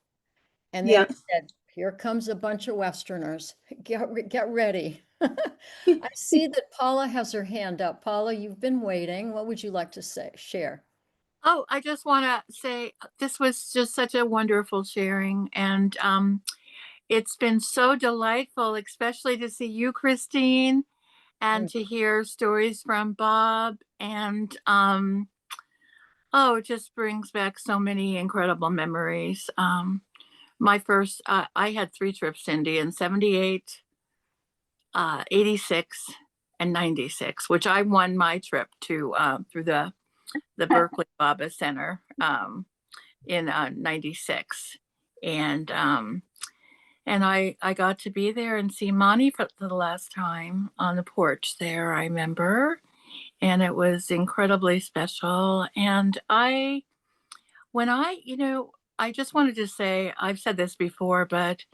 and then he said, here comes a bunch of Westerners. Get ready. I see that Paula has her hand up. Paula, you've been waiting. What would you like to share?
Oh, I just want to say this was just such a wonderful sharing, and it's been so delightful, especially to see you, Christine, and to hear stories from Bob, and oh, it just brings back so many incredible memories. My first, I had 3 trips to India in 78, 86, and 96, which I won my trip to through the Berkeley Baba Center in 96. And I got to be there and see Mani for the last time on the porch there, I remember. And it was incredibly special. And I just wanted to say, I've said this before, but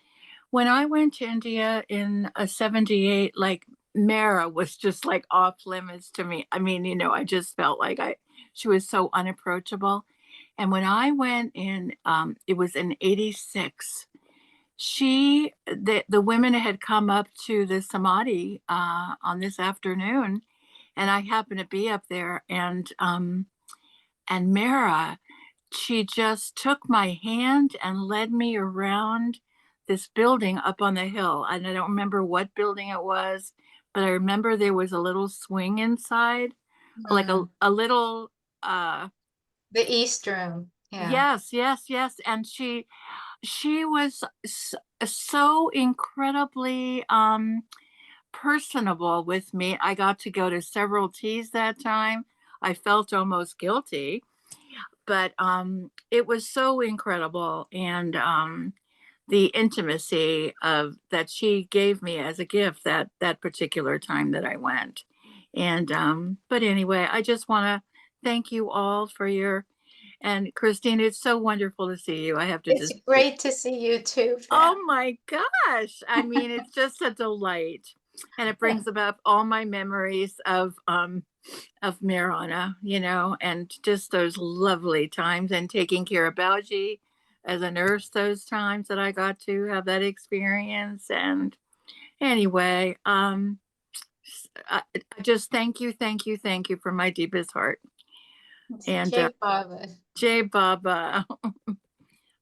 when I went to India in 78, like Mehera was just like off limits to me. I mean, I just felt like she was so unapproachable. And when I went in, it was in 86. The women had come up to the Samadhi on this afternoon, and I happened to be up there, and Mehera, she just took my hand and led me around this building up on the hill. And I don't remember what building it was, but I remember there was a little swing inside, like a little
The East Room. Yeah.
yes. And she was so incredibly personable with me. I got to go to several teas that time. I felt almost guilty, but it was so incredible. And the intimacy of that she gave me as a gift that particular time that I went. And but anyway, I just want to thank you all for your, and Christine, it's so wonderful to see you. I have to
It's
just,
great to see you too,
oh
Fran.
my gosh. I mean, it's just a delight. And it brings about all my memories of Mariana, you know, and just those lovely times and taking care of Balji as a nurse, those times that I got to have that experience. And anyway, I just thank you from my deepest heart. And
Jay Baba.
Jay Baba,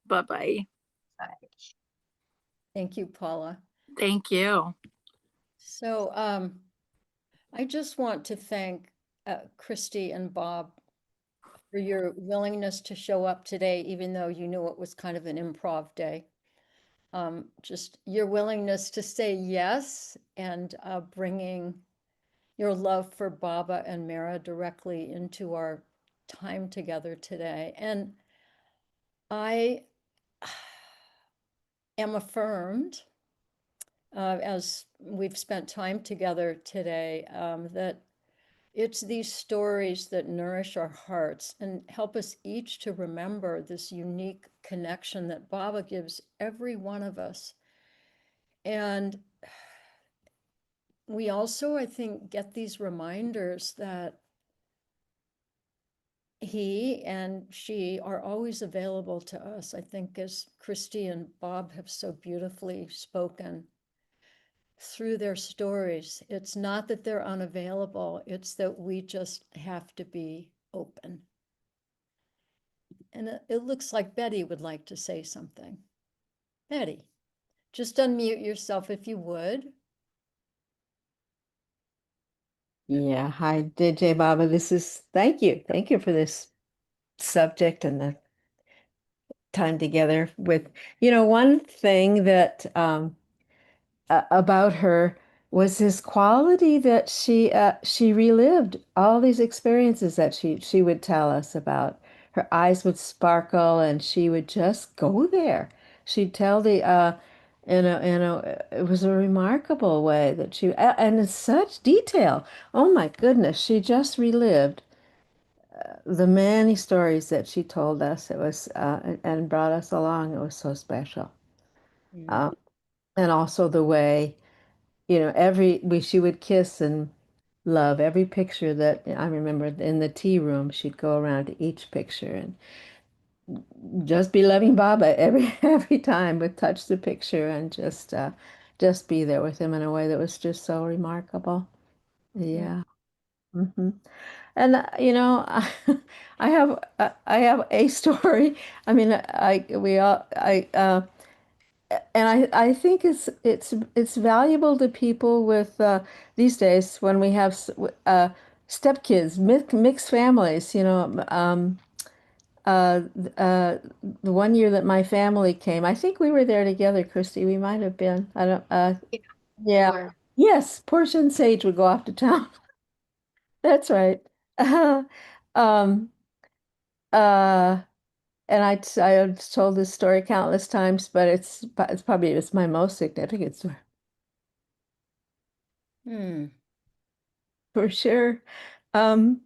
bye bye.
Thank you, Paula.
Thank you.
So I just want to thank Christi and Bob for your willingness to show up today, even though you knew it was kind of an improv day. Just your willingness to say yes and bringing your love for Baba and Mara directly into our time together today. And I am affirmed as we've spent time together today that it's these stories that nourish our hearts and help us each to remember this unique connection that Baba gives every one of us. And we also, I think, get these reminders that he and she are always available to us. I think, as Christi and Bob have so beautifully spoken through their stories, it's not that they're unavailable, it's that we just have to be open. And it looks like Betty would like to say something. Betty, just unmute yourself if you would.
Yeah, hi, DJ Baba. Thank you. Thank you for this subject and the time together with, one thing that about her was this quality that she relived all these experiences that she would tell us about. Her eyes would sparkle and she would just go there. She'd tell it was a remarkable way that and in such detail. Oh my goodness, she just relived the many stories that she told us. It was and brought us along. It was so special.
Mm.
And also the way, she would kiss and love every picture that I remember in the tea room. She'd go around to each picture and just be loving Baba every time, would touch the picture and just be there with him in a way that was just so remarkable. Yeah. hmm And I have a story. I mean, I we all I and I think it's valuable to people with these days when we have stepkids, mixed families. Uh, uh, the one year that my family came, I think we were there together, Christy. We might have been. I don't.
Yeah,
Yeah.
sure.
Yes, Portia and Sage would go off to town. That's right. Um. Uh. And I've told this story countless times, but it's my most significant story.
Hmm.
For sure. Um,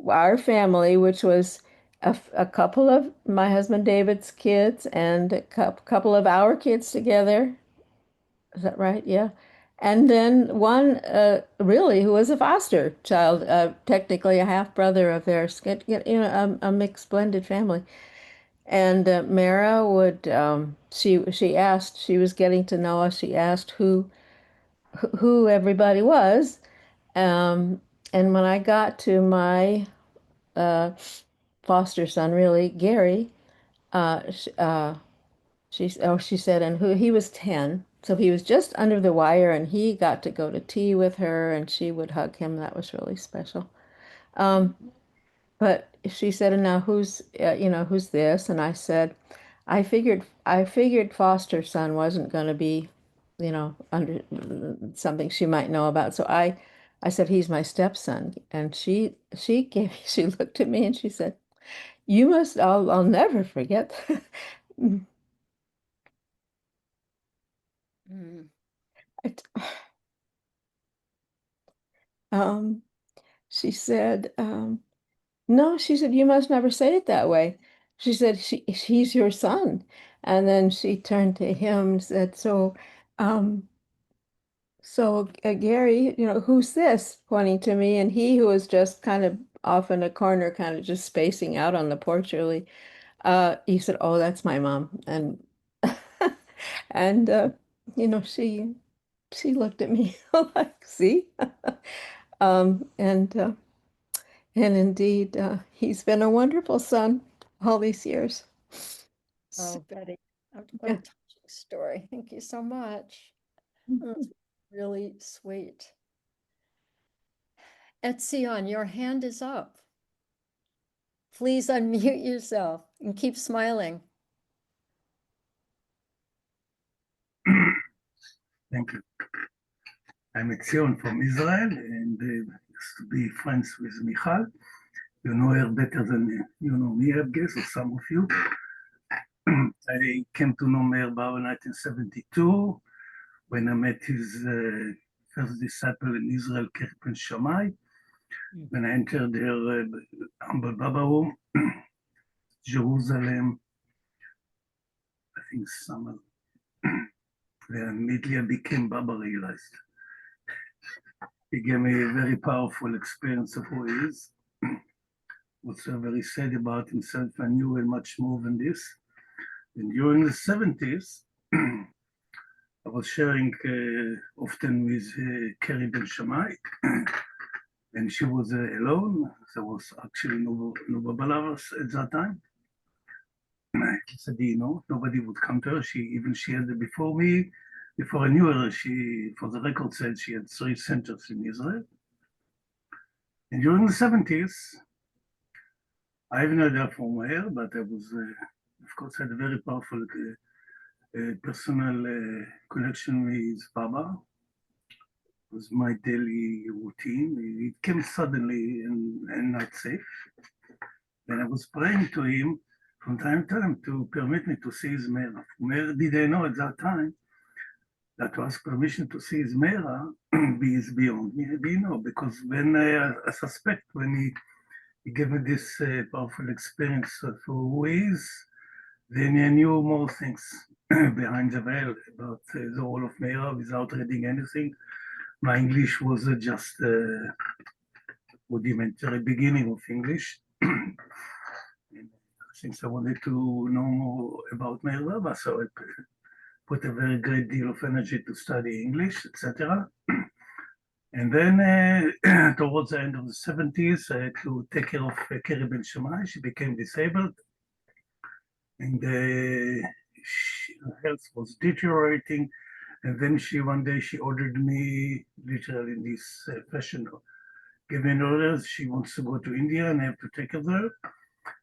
our family, which was a couple of my husband David's kids and a couple of our kids together. Is that right? Yeah. And then one, really, who was a foster child, technically a half brother of theirs, a mixed blended family. And Mara would, she asked, she was getting to know us. She asked who everybody was. Um, and when I got to my uh, foster son, really, Gary, she said, and who he was 10, so he was just under the wire, and he got to go to tea with her, and she would hug him. That was really special. Um, but she said, and now who's this? And I said, I figured foster son wasn't going to be, under something she might know about. So I said, he's my stepson. And she looked at me and she said, I'll never forget.
Mm.
It- she said, no, she said, you must never say it that way. She said, he's your son. And then she turned to him and said, Gary, who's this? Pointing to me. And he, who was just kind of off in a corner, kind of just spacing out on the porch, really, he said, oh, that's my mom. And, and, she looked at me like, see? Um, and, uh, and indeed, he's been a wonderful son all these years.
Oh, Betty, what a
Yeah.
touching story. Thank you so much. That's really sweet. Etzion, your hand is up. Please unmute yourself and keep smiling.
Thank you. I'm Etzion from Israel, and used to be friends with Michal. You know her better than you know me, I guess, or some of you. I came to know Meher Baba in 1972 when I met his first disciple in Israel, Keri Ben Shammai. When I entered her humble Baba room, Jerusalem, I think summer. Then immediately I became Baba realized. He gave me a very powerful experience of who he is. What's very sad about himself, I knew much more than this. And during the 70s, I was sharing often with Keri Ben Shammai, and she was alone. There was actually no Baba lovers at that time. Nobody would come to her. She had it before me. Before I knew her, she, for the record, said she had 3 centers in Israel. And during the 70s, I haven't heard that from her, but I was, of course, had a very powerful personal connection with Baba. It was my daily routine. It came suddenly and not safe. And I was praying to him from time to time to permit me to see his Mehera. From did I know at that time that to ask permission to see his Mehera is beyond me. Because when I suspect when he gave me this powerful experience of who he is, then I knew more things behind the veil about the role of Mehera without reading anything. My English was just rudimentary beginning of English. Since I wanted to know more about Meher Baba, so I put a very great deal of energy to study English, etc. And then towards the end of the 70s, I had to take care of Keri Ben Shammai. She became disabled, and her health was deteriorating. And then one day she ordered me, literally in this fashion, gave me an order. She wants to go to India, and I have to take her there.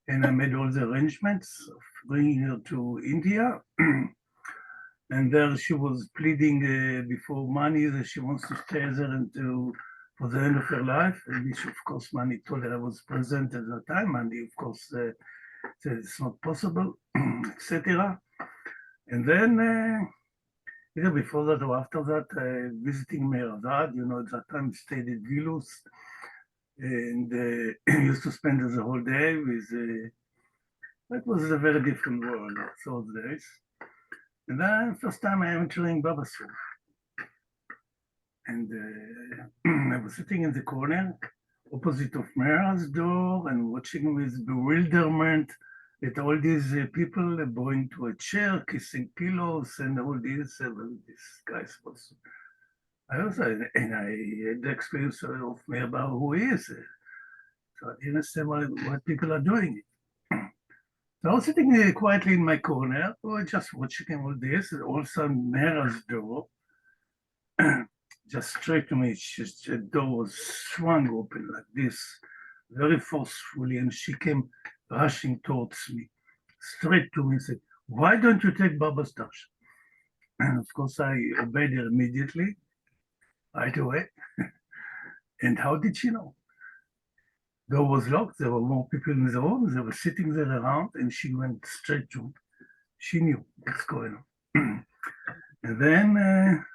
And I made all the arrangements of bringing her to India. And there she was pleading before Mani that she wants to stay there for the end of her life. And which, of course, Mani told her I was present at that time. Mani, of course, said it's not possible, etc. And then, either before that or after that, visiting Meherazad, at that time stayed at Vilus, and used to spend the whole day with. It was a very different world those days. And then first time I am entering Baba's room. And I was sitting in the corner opposite of Mehera's door and watching with bewilderment at all these people going to a chair, kissing pillows and all this. This guys was. I had the experience of Meher Baba who he is. So I didn't understand what people are doing. So I was sitting quietly in my corner, just watching all this, and all of a sudden Mehera's door, just straight to me, the door was swung open like this, very forcefully, and she came rushing towards me, straight to me and said, "Why don't you take Baba's darshan?" And of course I obeyed her immediately, right away. And how did she know? Door was locked, there were more people in the room, they were sitting there around, and she went straight to me. She knew what's going on. And then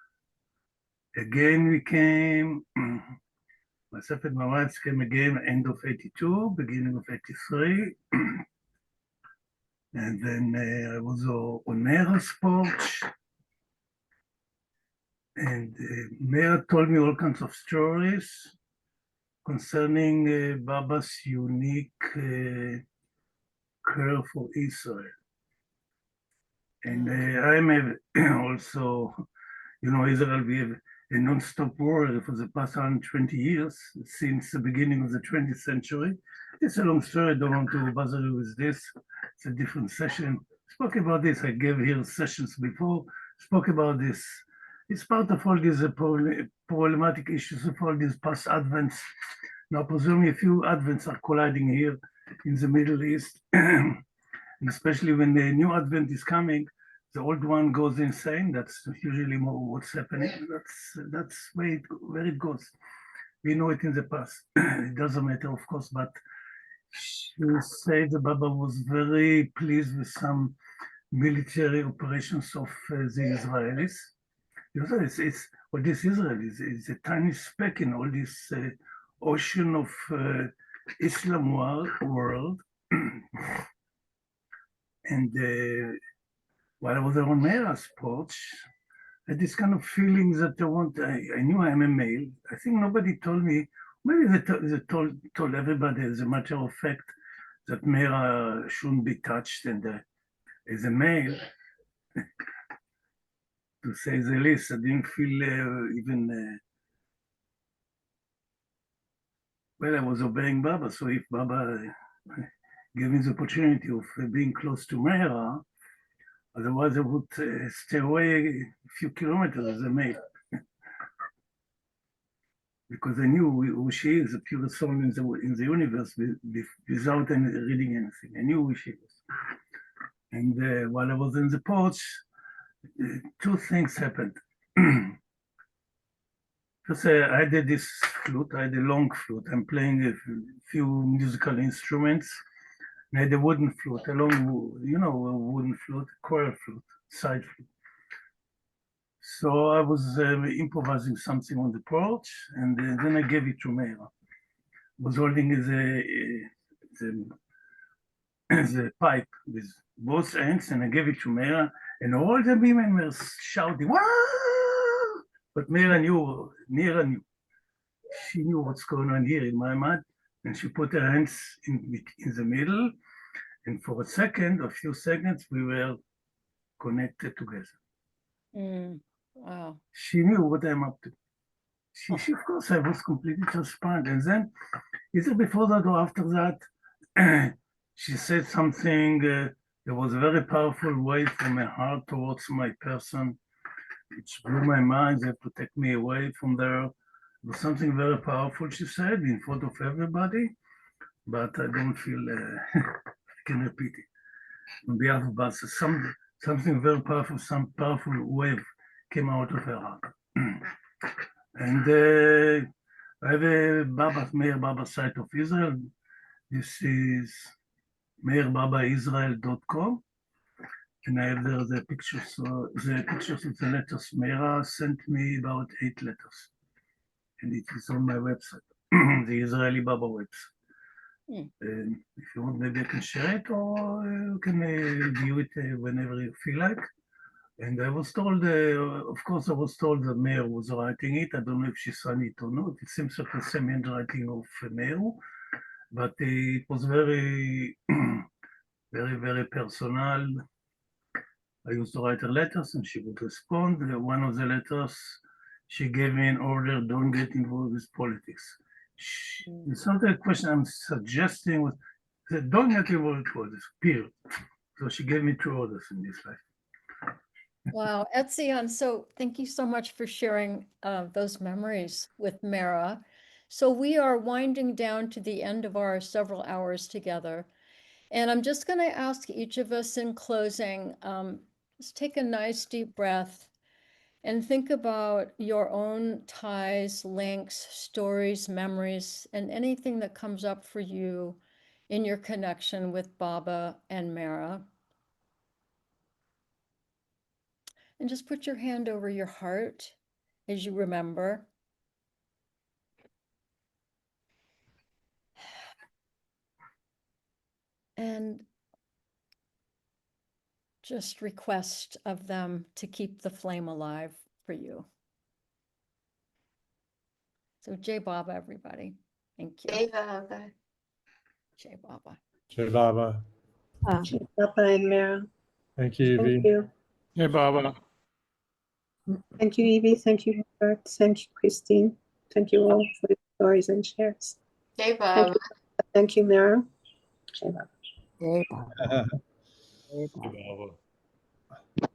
again we came, Myself and my wife came again end of 82, beginning of 83. And then I was on Mehera's porch. And Mehera told me all kinds of stories concerning Baba's unique care for Israel. And I'm also, Israel, we have a non-stop war for the past 120 years, since the beginning of the 20th century. It's a long story, I don't want to bother you with this. It's a different session. Spoke about this, I gave here sessions before, spoke about this. It's part of all these problematic issues of all these past advents. Now, presumably a few advents are colliding here in the Middle East, and especially when the new advent is coming, the old one goes insane. That's usually more what's happening. That's where it goes. We know it in the past. It doesn't matter, of course, but she said the Baba was very pleased with some military operations of the Israelis. It's what this Israel is a tiny speck in all this ocean of Islam world. And while I was on Mehera's porch, I had this kind of feeling that I knew I'm a male. I think nobody told me, maybe they told everybody as a matter of fact that Mehera shouldn't be touched, and as a male, to say the least, I didn't feel even, well, I was obeying Baba, so if Baba gave me the opportunity of being close to Mehera, otherwise I would stay away a few kilometers as a male. Because I knew who she is, the purest soul in the universe, without reading anything. I knew who she was. And while I was in the porch, two things happened. First, I had this flute, I had a long flute. I'm playing a few musical instruments. And I had a wooden flute, a wooden flute, choir flute, side flute. So I was improvising something on the porch, and then I gave it to Mehera. I was holding the pipe with both hands, and I gave it to Mehera, and all the women were shouting, "Wow!" But Mehera knew. She knew what's going on here in my mind, and she put her hands in the middle, and for a few seconds, we were connected together.
Wow.
She knew what I'm up to. She, of course, I was completely transparent. And then, either before that or after that, she said something that was a very powerful wave from her heart towards my person, which blew my mind. They had to take me away from there. It was something very powerful, she said, in front of everybody, but I don't feel I can repeat it. On behalf of us, something very powerful, some powerful wave came out of her heart. And I have a Meher Baba site of Israel. This is meherbabaisrael.com. And I have there the pictures of the letters. Mehera sent me about 8 letters. And it is on my website, the Israeli Baba website. If you want, maybe I can share it, or you can view it whenever you feel like. And I was told, of course, I was told that Meher was writing it. I don't know if she signed it or not. It seems like the same handwriting of Meher, but it was very, very, very personal. I used to write her letters and she would respond. One of the letters, she gave me an order, don't get involved with politics. It's not a question I'm suggesting, was don't get involved with politics, period. So she gave me 2 orders in this life.
Wow, Etzion, so thank you so much for sharing those memories with Mehera. So we are winding down to the end of our several hours together. And I'm just going to ask each of us in closing, just take a nice deep breath and think about your own ties, links, stories, memories, and anything that comes up for you in your connection with Baba and Mehera. And just put your hand over your heart as you remember. and just request of them to keep the flame alive for you. So Jai Baba, everybody. Thank you.
Jai Baba.
Jai Baba.
Jai Baba.
Papa and Mehera.
Thank you,
Thank
Evie.
you.
Yeah, Baba.
Thank you, Evie. Thank you, Goodheart. Thank you, Christine. Thank you all for the stories and shares.
Jai
Thank
Baba.
you. Thank you, Mehera. Jai Baba.
Jai Baba. Jai Baba.
Jai Baba.